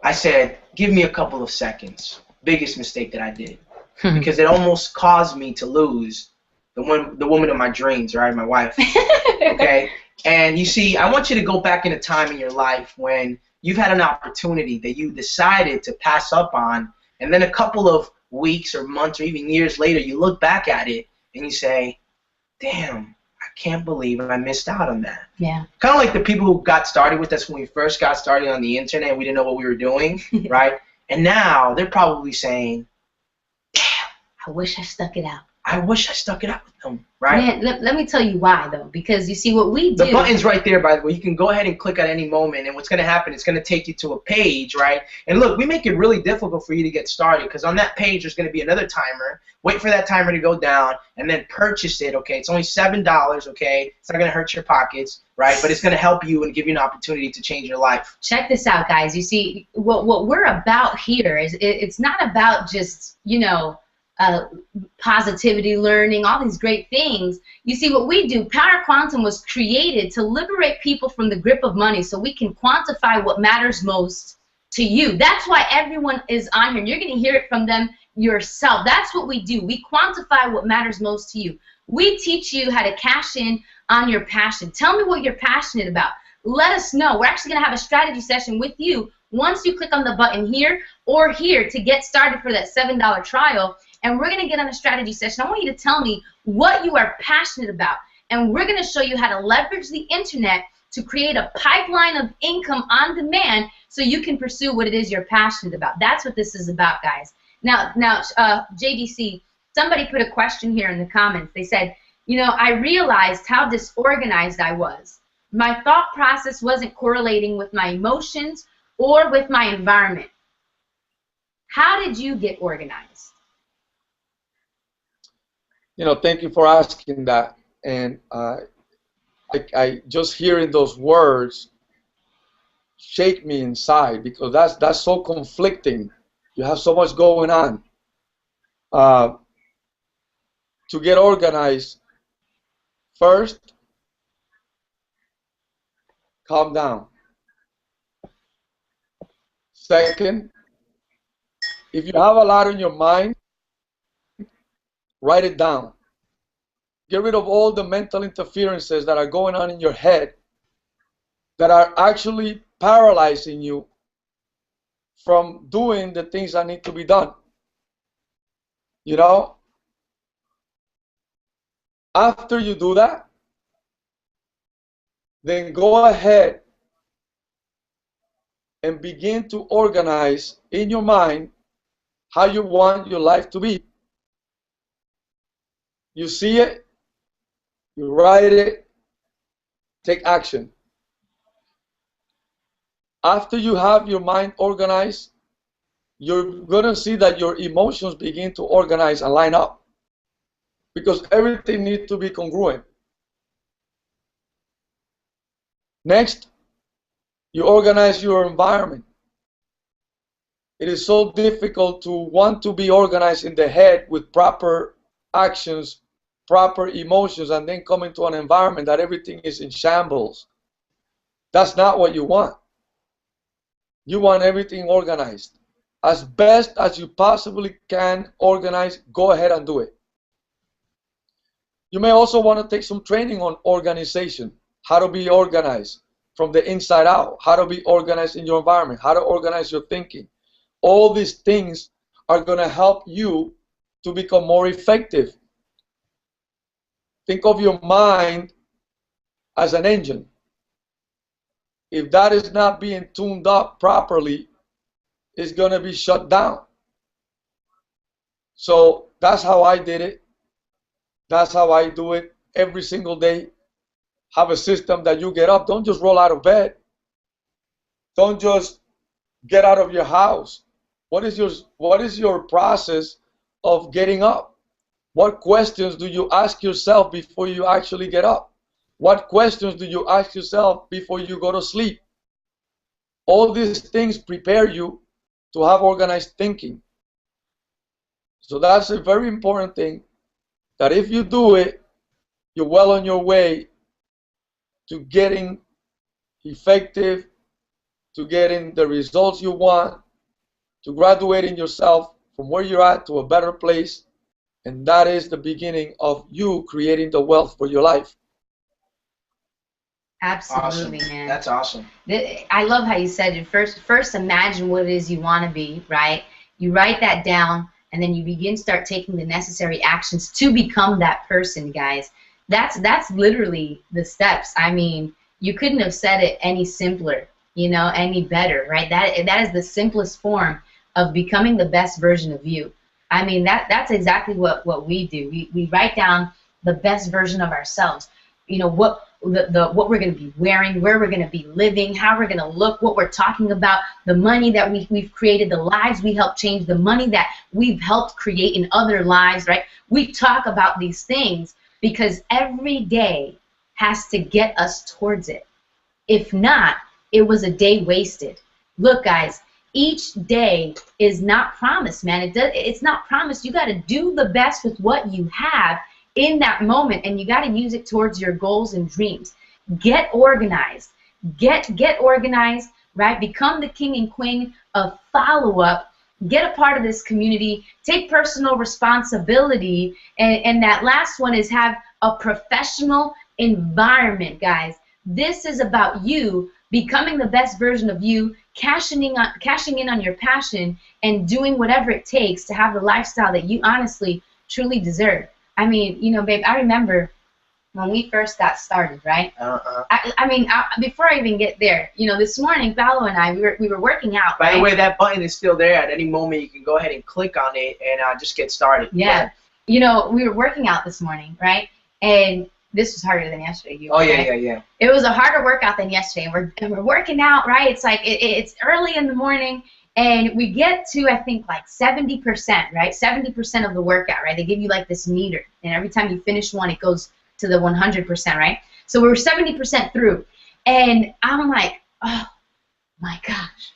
I said, give me a couple of seconds. Biggest mistake that I did. Because it almost caused me to lose the woman of my dreams, right, my wife, okay? And you see, I want you to go back in a time in your life when you've had an opportunity that you decided to pass up on, and then a couple of weeks or months or even years later, you look back at it and you say, damn, I can't believe I missed out on that. Yeah. Kind of like the people who got started with us when we first got started on the internet, we didn't know what we were doing, right? And now they're probably saying, I wish I stuck it out. I wish I stuck it out with them, right? Man, let me tell you why, though. Because you see, what we do... The button's right there, by the way. You can go ahead and click at any moment, and what's going to happen, it's going to take you to a page, right? And look, we make it really difficult for you to get started, because on that page, there's going to be another timer. Wait for that timer to go down, and then purchase it, okay? It's only $7, okay? It's not going to hurt your pockets, right? But it's going to help you and give you an opportunity to change your life. Check this out, guys. You see, what we're about here is it's not about just, you know, positivity, learning, all these great things. You see, what we do, Power Quantum was created to liberate people from the grip of money so we can quantify what matters most to you. That's why everyone is on here. You're going to hear it from them yourself. That's what we do. We quantify what matters most to you. We teach you how to cash in on your passion. Tell me what you're passionate about. Let us know. We're actually going to have a strategy session with you once you click on the button here or here to get started for that $7 trial. And we're going to get on a strategy session. I want you to tell me what you are passionate about. And we're going to show you how to leverage the internet to create a pipeline of income on demand so you can pursue what it is you're passionate about. That's what this is about, guys. Now, JDC, somebody put a question here in the comments. They said, you know, I realized how disorganized I was. My thought process wasn't correlating with my emotions or with my environment. How did you get organized? You know, thank you for asking that. And I just hearing those words shake me inside, because that's so conflicting. You have so much going on. To get organized, first, calm down. Second, if you have a lot in your mind, write it down. Get rid of all the mental interferences that are going on in your head that are actually paralyzing you from doing the things that need to be done. You know? After you do that, then go ahead and begin to organize in your mind how you want your life to be. You see it, you write it, take action. After you have your mind organized, you're going to see that your emotions begin to organize and line up, because everything needs to be congruent. Next, you organize your environment. It is so difficult to want to be organized in the head with proper actions, proper emotions, and then come into an environment that everything is in shambles. That's not what you want. You want everything organized. As best as you possibly can organize, go ahead and do it. You may also want to take some training on organization, how to be organized from the inside out, how to be organized in your environment, how to organize your thinking. All these things are going to help you to become more effective. Think of your mind as an engine. If that is not being tuned up properly, it's going to be shut down. So that's how I did it. That's how I do it every single day. Have a system that you get up. Don't just roll out of bed. Don't just get out of your house. What is your process of getting up? What questions do you ask yourself before you actually get up? What questions do you ask yourself before you go to sleep? All these things prepare you to have organized thinking. So that's a very important thing, that if you do it, you're well on your way to getting effective, to getting the results you want, to graduating yourself from where you're at to a better place. And that is the beginning of you creating the wealth for your life. Absolutely, awesome. Man. That's awesome. I love how you said it. First imagine what it is you want to be, right? You write that down, and then you start taking the necessary actions to become that person, guys. That's literally the steps. I mean, you couldn't have said it any simpler, any better, right? That is the simplest form of becoming the best version of you. I mean, that's exactly what we do. We write down the best version of ourselves. You know, what we're going to be wearing, where we're going to be living, how we're going to look, what we're talking about, the money that we've created, the lives we helped change, the money that we've helped create in other lives, right? We talk about these things because every day has to get us towards it. If not, it was a day wasted. Look, guys, each day is not promised, man. It's not promised. You got to do the best with what you have in that moment, and you got to use it towards your goals and dreams. Get organized. Get organized, right? Become the king and queen of follow-up. Get a part of this community. Take personal responsibility. And that last one is have a professional environment, guys. This is about you becoming the best version of you, cashing in on your passion, and doing whatever it takes to have the lifestyle that you honestly, truly deserve. I mean, you know, babe, I remember when we first got started, right? Before I even get there, you know, this morning, Paolo and I, we were working out. By the way, that button is still there. At any moment, you can go ahead and click on it and just get started. Yeah. You know, we were working out this morning, right? And this was harder than yesterday. Yeah. It was a harder workout than yesterday. And we're working out, right? It's like it's early in the morning, and we get to, I think, like 70%, right? 70% of the workout, right? They give you like this meter, and every time you finish one, it goes to the 100%, right? So we were 70% through, and I'm like, oh my gosh,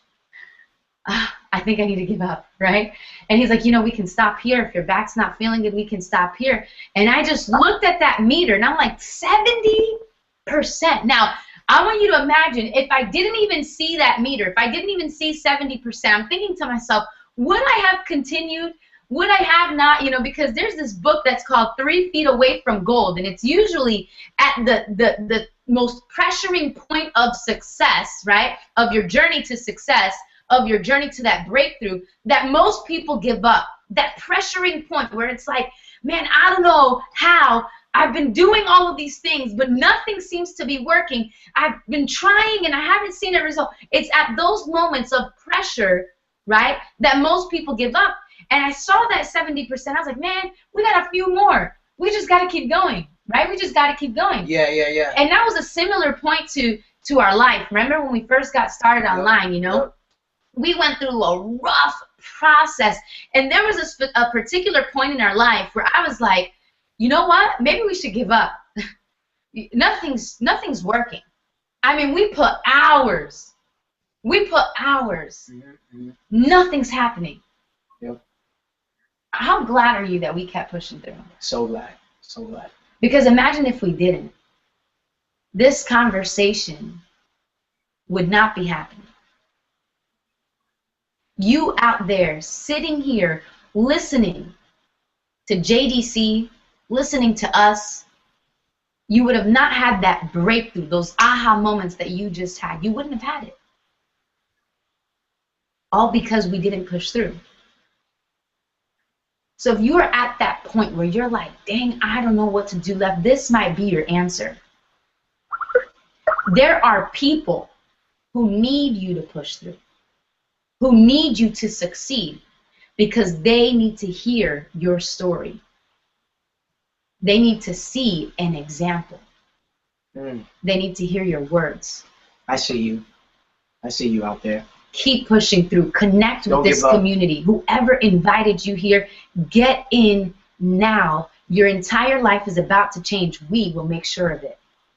I think I need to give up, right? And he's like, you know, we can stop here. If your back's not feeling good, we can stop here. And I just looked at that meter, and I'm like, 70%. Now, I want you to imagine if I didn't even see that meter, if I didn't even see 70%, I'm thinking to myself, would I have continued? Would I have not? You know, because there's this book that's called 3 Feet Away from Gold, and it's usually at the most pressuring point of success, right, of your journey to success, of your journey to that breakthrough, that most people give up. That pressuring point where it's like, man, I don't know how. I've been doing all of these things, but nothing seems to be working. I've been trying, and I haven't seen a result. It's at those moments of pressure, right, that most people give up. And I saw that 70%. I was like, man, we got a few more. We just got to keep going, right? We just got to keep going. Yeah. And that was a similar point to our life. Remember when we first got started online, you know? Yep. We went through a rough process. And there was a particular point in our life where I was like, you know what? Maybe we should give up. Nothing's working. I mean, we put hours. Mm-hmm. Nothing's happening. Yep. How glad are you that we kept pushing through? So glad. Because imagine if we didn't. This conversation would not be happening. You out there sitting here listening to JDC, listening to us, you would have not had that breakthrough, those aha moments that you just had. You wouldn't have had it. All because we didn't push through. So if you are at that point where you're like, dang, I don't know what to do left, this might be your answer. There are people who need you to push through, who need you to succeed, because they need to hear your story. They need to see an example. They need to hear your words. I see you out there. Keep pushing through. Connect with this community. Whoever invited you here, get in now. Your entire life is about to change. We will make sure of it.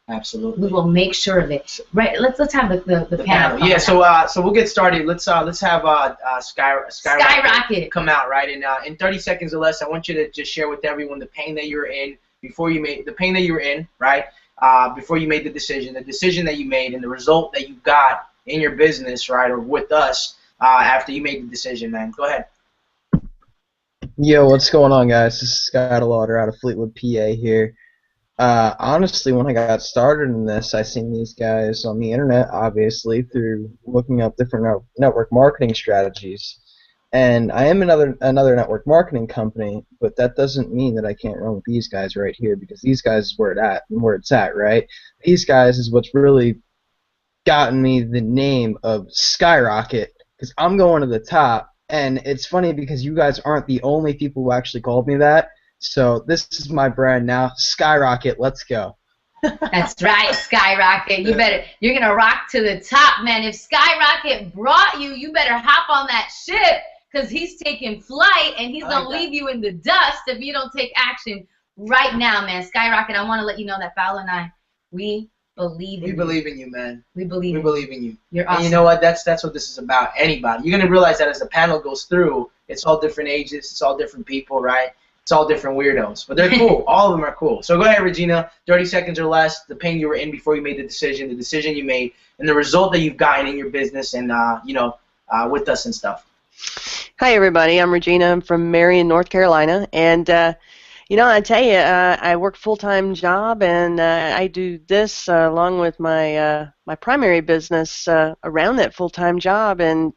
Absolutely. We will make sure of it. Right? Let's have the panel. Yeah. So we'll get started. Let's have Skyrocket come out, right? And in 30 seconds or less, I want you to just share with everyone the pain that you were in before you made right? Before you made the decision that you made, and the result that you got in your business, right, or with us after you made the decision, man. Go ahead. Yo, what's going on, guys? This is Scott Lauder out of Fleetwood, PA here. Honestly, when I got started in this, I seen these guys on the internet, obviously, through looking up different network marketing strategies. And I am another network marketing company, but that doesn't mean that I can't run with these guys right here, because these guys is where it's at, right? These guys is what's really gotten me the name of Skyrocket, because I'm going to the top, And it's funny because you guys aren't the only people who actually called me that. So this is my brand now. Skyrocket, let's go. That's right, Skyrocket. You're gonna rock to the top, man. If Skyrocket brought you, you better hop on that ship, because he's taking flight and he's gonna leave you in the dust if you don't take action right now, man. Skyrocket, I want to let you know that Paolo and I, we believe in you. We believe in you, man. We believe in you. You're awesome. And you know what? That's what this is about. Anybody. You're gonna realize that as the panel goes through, it's all different ages, it's all different people, right? It's all different weirdos, but they're cool. All of them are cool. So go ahead, Regina. 30 seconds or less. The pain you were in before you made the decision you made, and the result that you've gotten in your business, and with us and stuff. Hi, everybody. I'm Regina. I'm from Marion, North Carolina, and I tell you, I work a full-time job, and I do this along with my my primary business around that full-time job, and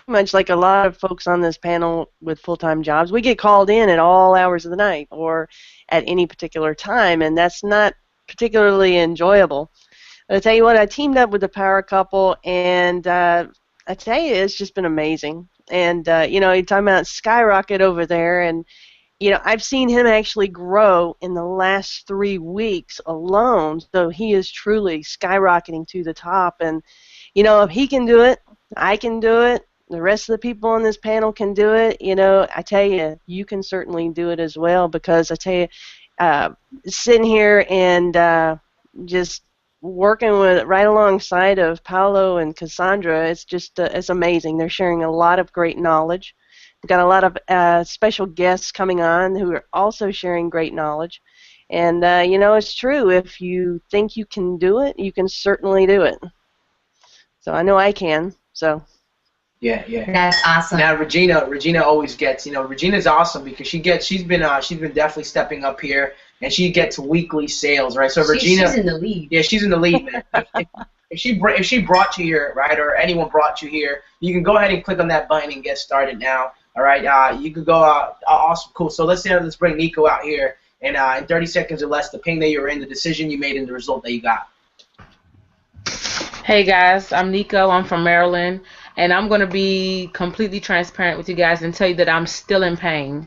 much like a lot of folks on this panel with full-time jobs, we get called in at all hours of the night or at any particular time, and that's not particularly enjoyable. But I tell you what, I teamed up with the Power Couple, and I tell you, it's just been amazing. And you're talking about Skyrocket over there, and I've seen him actually grow in the last 3 weeks alone, so he is truly skyrocketing to the top. And if he can do it, I can do it. The rest of the people on this panel can do it. I tell you, you can certainly do it as well, because I tell you, sitting here and just working with right alongside of Paolo and Cassandra, it's just it's amazing. They're sharing a lot of great knowledge. We've got a lot of special guests coming on who are also sharing great knowledge. And it's true. If you think you can do it, you can certainly do it. So I know I can. So. Yeah. That's awesome. Now Regina always gets, Regina's awesome because she's been definitely stepping up here, and she gets weekly sales, right? So Regina, she's in the lead. Yeah, she's in the lead, man. if she brought you here, right, or anyone brought you here, you can go ahead and click on that button and get started now. All right, you could go. Awesome, cool. So let's bring Nico out here, and in 30 seconds or less, the pain that you were in, the decision you made, and the result that you got. Hey guys, I'm Nico. I'm from Maryland. And I'm going to be completely transparent with you guys and tell you that I'm still in pain.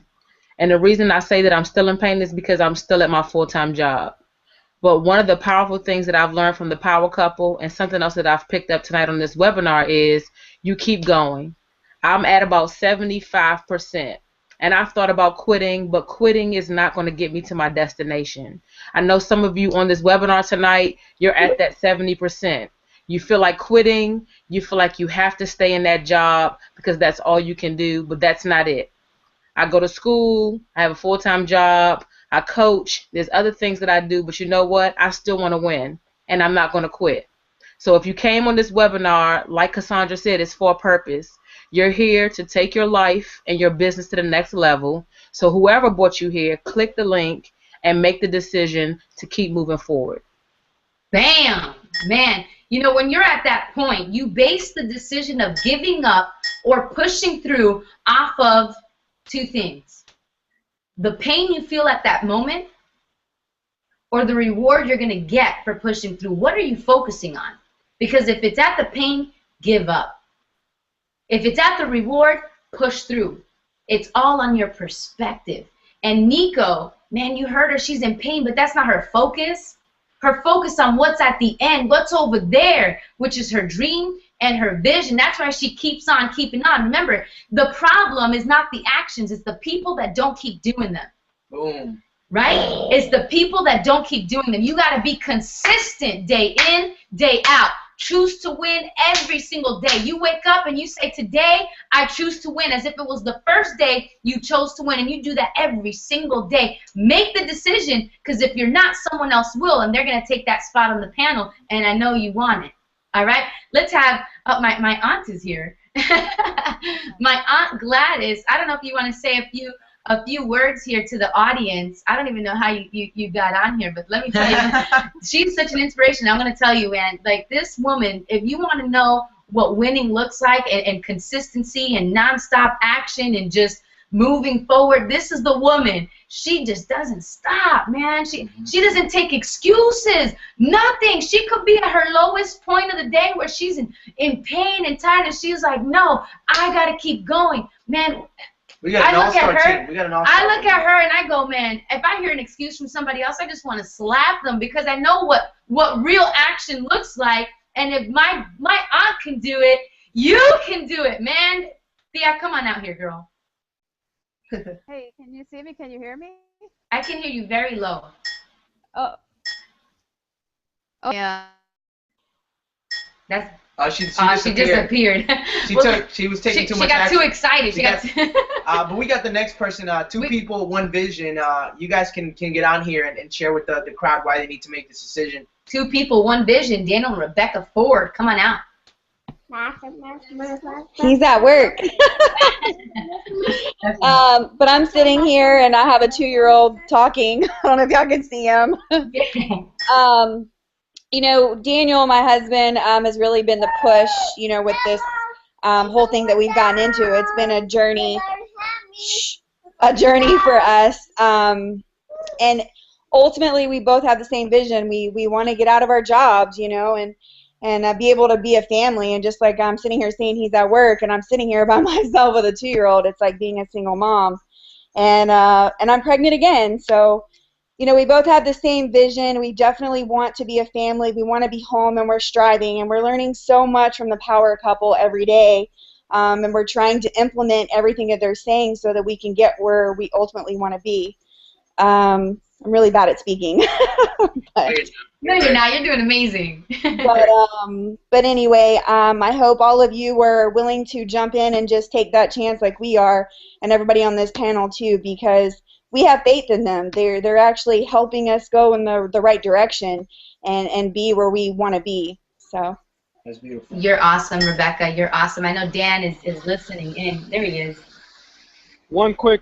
And the reason I say that I'm still in pain is because I'm still at my full-time job. But one of the powerful things that I've learned from the Power Couple, and something else that I've picked up tonight on this webinar, is you keep going. I'm at about 75%. And I've thought about quitting, but quitting is not going to get me to my destination. I know some of you on this webinar tonight, you're at that 70%. You feel like quitting, you feel like you have to stay in that job because that's all you can do, but that's not it. I go to school, I have a full-time job, I coach, there's other things that I do, but you know what? I still want to win, and I'm not going to quit. So if you came on this webinar, like Cassandra said, it's for a purpose. You're here to take your life and your business to the next level. So whoever brought you here, click the link and make the decision to keep moving forward. Bam! Man. When you're at that point, you base the decision of giving up or pushing through off of two things. The pain you feel at that moment, or the reward you're going to get for pushing through. What are you focusing on? Because if it's at the pain, give up. If it's at the reward, push through. It's all on your perspective. And Nico, man, you heard her. She's in pain, but that's not her focus. Her focus on what's at the end, what's over there, which is her dream and her vision. That's why she keeps on keeping on. Remember, the problem is not the actions. It's the people that don't keep doing them. Boom. Right? It's the people that don't keep doing them. You got to be consistent day in, day out. Choose to win every single day. You wake up and you say, today I choose to win, as if it was the first day you chose to win, and you do that every single day. Make the decision, because if you're not, someone else will, and they're going to take that spot on the panel, and I know you want it. All right? Let's have, my aunt is here. My Aunt Gladys, I don't know if you want to say a few words here to the audience. I don't even know how you got on here, but let me tell you, she's such an inspiration. I'm going to tell you, man, like this woman, if you want to know what winning looks like and consistency and nonstop action and just moving forward. This is the woman. She just doesn't stop, man. She doesn't take excuses, nothing. She could be at her lowest point of the day where she's in pain and tired, and she's like, no, I got to keep going. Man, we got an all-star team. We got an all-star I look at her and I go, man, if I hear an excuse from somebody else, I just want to slap them because I know what real action looks like. And if my aunt can do it, you can do it, man. Thea, come on out here, girl. Hey, can you see me? Can you hear me? I can hear you very low. Oh. Oh yeah. That's. She She disappeared. She was taking too much action. She got too excited. She got but we got the next person. Two people, one vision. You guys can get on here and share with the crowd why they need to make this decision. 2 people, 1 vision. Daniel and Rebecca Ford. Come on out. He's at work. But I'm sitting here and I have a 2-year-old talking. I don't know if y'all can see him. You know, Daniel, my husband, has really been the push, you know, with this whole thing that we've gotten into. It's been a journey for us. And ultimately, we both have the same vision. We want to get out of our jobs, you know, and be able to be a family. And just like I'm sitting here saying he's at work, and I'm sitting here by myself with a 2-year-old, it's like being a single mom. And I'm pregnant again, so. You know, we both have the same vision. We definitely want to be a family. We want to be home, and we're striving, and we're learning so much from the Power Couple every day. And we're trying to implement everything that they're saying so that we can get where we ultimately want to be. I'm really bad at speaking. No, you're not. You're doing amazing. But anyway, I hope all of you were willing to jump in and just take that chance like we are, and everybody on this panel too, because we have faith in them. They're actually helping us go in the right direction and be where we want to be. So that's beautiful. You're awesome, Rebecca. You're awesome. I know Dan is listening in. There he is. One quick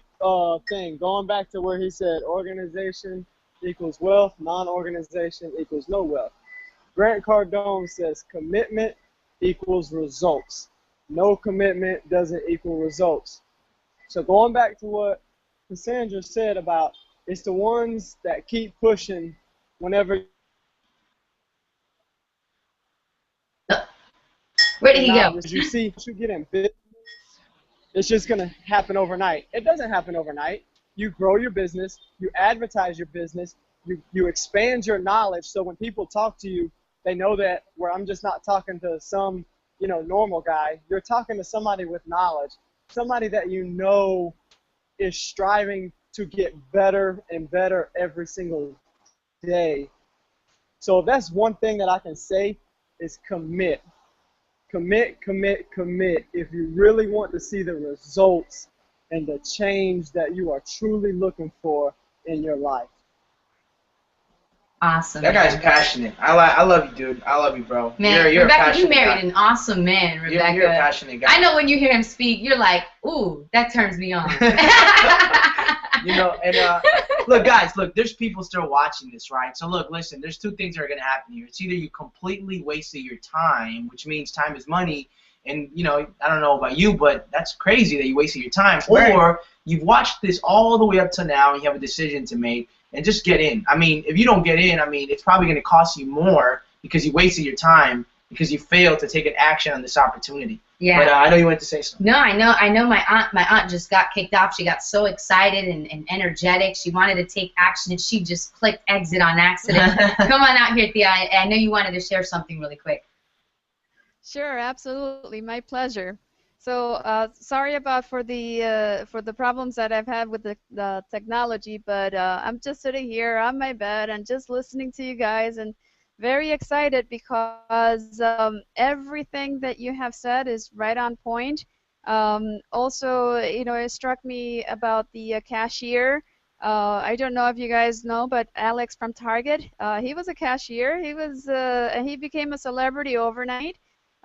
thing, going back to where he said organization equals wealth, non-organization equals no wealth. Grant Cardone says commitment equals results. No commitment doesn't equal results. So going back to what Cassandra said about it's the ones that keep pushing whenever. Where did he go? As you see, you get in business, it's just going to happen overnight. It doesn't happen overnight. You grow your business, you advertise your business, you expand your knowledge, so when people talk to you, they know that where I'm just not talking to some, you know, normal guy. You're talking to somebody with knowledge, somebody that you know is striving to get better and better every single day. So that's one thing that I can say is commit. Commit, commit, commit. If you really want to see the results and the change that you are truly looking for in your life. Awesome. That guy's passionate. I love you, dude. I love you, bro. Man, you're Rebecca, a passionate you married guy. an awesome man, Rebecca. You're a passionate guy. I know when you hear him speak, you're like, ooh, that turns me on. You know, and look, guys, there's people still watching this, right? So look, listen, there's 2 things that are going to happen here. It's either you completely wasted your time, which means time is money, and, you know, I don't know about you, but that's crazy that you wasted your time. Right. Or you've watched this all the way up to now, and you have a decision to make, and just get in. I mean, if you don't get in, I mean, it's probably going to cost you more because you wasted your time because you failed to take an action on this opportunity. Yeah. But I know you wanted to say something. No, I know my aunt just got kicked off. She got so excited and energetic. She wanted to take action, and she just clicked exit on accident. Come on out here, Thea. I know you wanted to share something really quick. Sure, absolutely, my pleasure. So sorry about for the problems that I've had with the technology, but I'm just sitting here on my bed and just listening to you guys, and very excited because everything that you have said is right on point. Also, you know, it struck me about the cashier. I don't know if you guys know, but Alex from Target, he was a cashier. He became a celebrity overnight.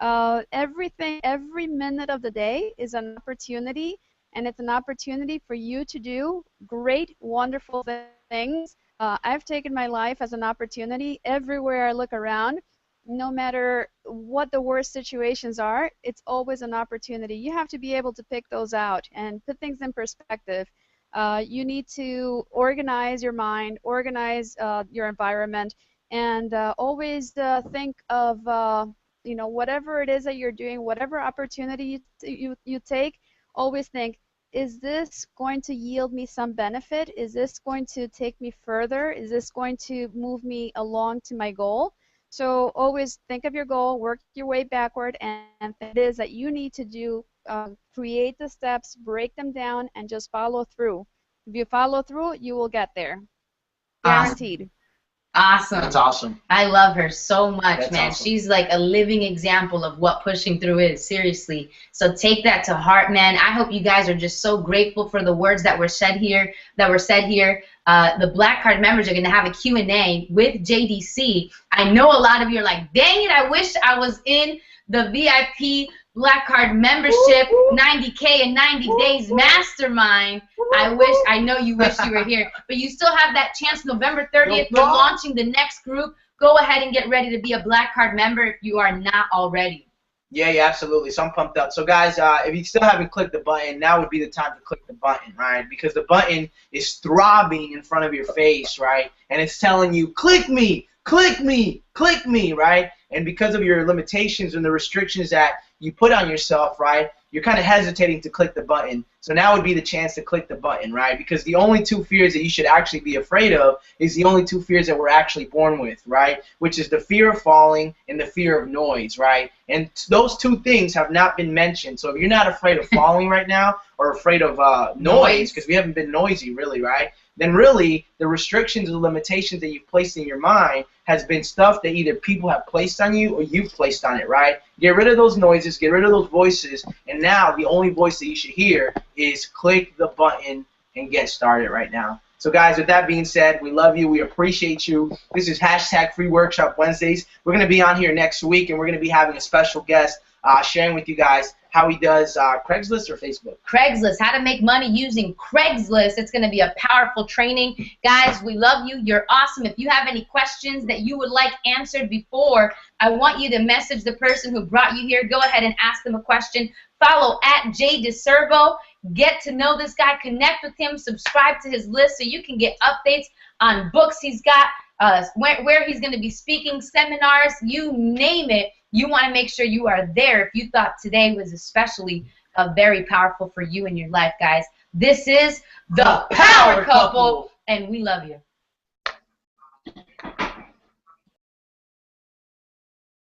Everything, every minute of the day is an opportunity, and it's an opportunity for you to do great, wonderful things. I've taken my life as an opportunity everywhere I look around. no matter what the worst situations are, it's always an opportunity. You have to be able to pick those out and put things in perspective. You need to organize your mind, organize your environment, and always think of whatever it is that you're doing, whatever opportunity you take, always think, is this going to yield me some benefit? Is this going to take me further? Is this going to move me along to my goal? So always think of your goal, work your way backward, and it is that you need to do, create the steps, break them down, and just follow through. If you follow through, you will get there. Guaranteed. Awesome. That's awesome. I love her so much, That's man. awesome. She's like a living example of what pushing through is, seriously. So take that to heart, man. I hope you guys are just so grateful for the words that were said here. The Black Card members are going to have a Q&A with JDC. I know a lot of you are like, dang it, I wish I was in the VIP Black Card membership, 90K in 90 days mastermind. I know you wish you were here, but you still have that chance. November 30th, we're launching the next group. Go ahead and get ready to be a Black Card member if you are not already. Yeah, absolutely. So I'm pumped up. So guys, if you still haven't clicked the button, now would be the time to click the button, right? Because the button is throbbing in front of your face, right? And it's telling you, click me, click me, click me, right? And because of your limitations and the restrictions that you put on yourself, right, you're kind of hesitating to click the button. So now would be the chance to click the button, right? Because the only two fears that you should actually be afraid of is the only two fears that we're actually born with, right? Which is the fear of falling and the fear of noise, right? And those two things have not been mentioned. So if you're not afraid of falling right now or afraid of noise, because we haven't been noisy really, right? Then really the restrictions or the limitations that you've placed in your mind has been stuff that either people have placed on you or you've placed on it, right? Get rid of those noises, get rid of those voices, and now the only voice that you should hear is click the button and get started right now. So guys, with that being said, we love you, we appreciate you. This is # Free Workshop Wednesdays. We're going to be on here next week, and we're going to be having a special guest sharing with you guys how he does Craigslist or Facebook? Craigslist, how to make money using Craigslist. It's going to be a powerful training. Guys, we love you. You're awesome. If you have any questions that you would like answered before, I want you to message the person who brought you here. Go ahead and ask them a question. Follow @JDeServo. Get to know this guy. Connect with him. Subscribe to his list so you can get updates on books he's got, where he's going to be speaking, seminars, you name it. You want to make sure you are there if you thought today was especially very powerful for you in your life, guys. This is The Power Couple, and we love you.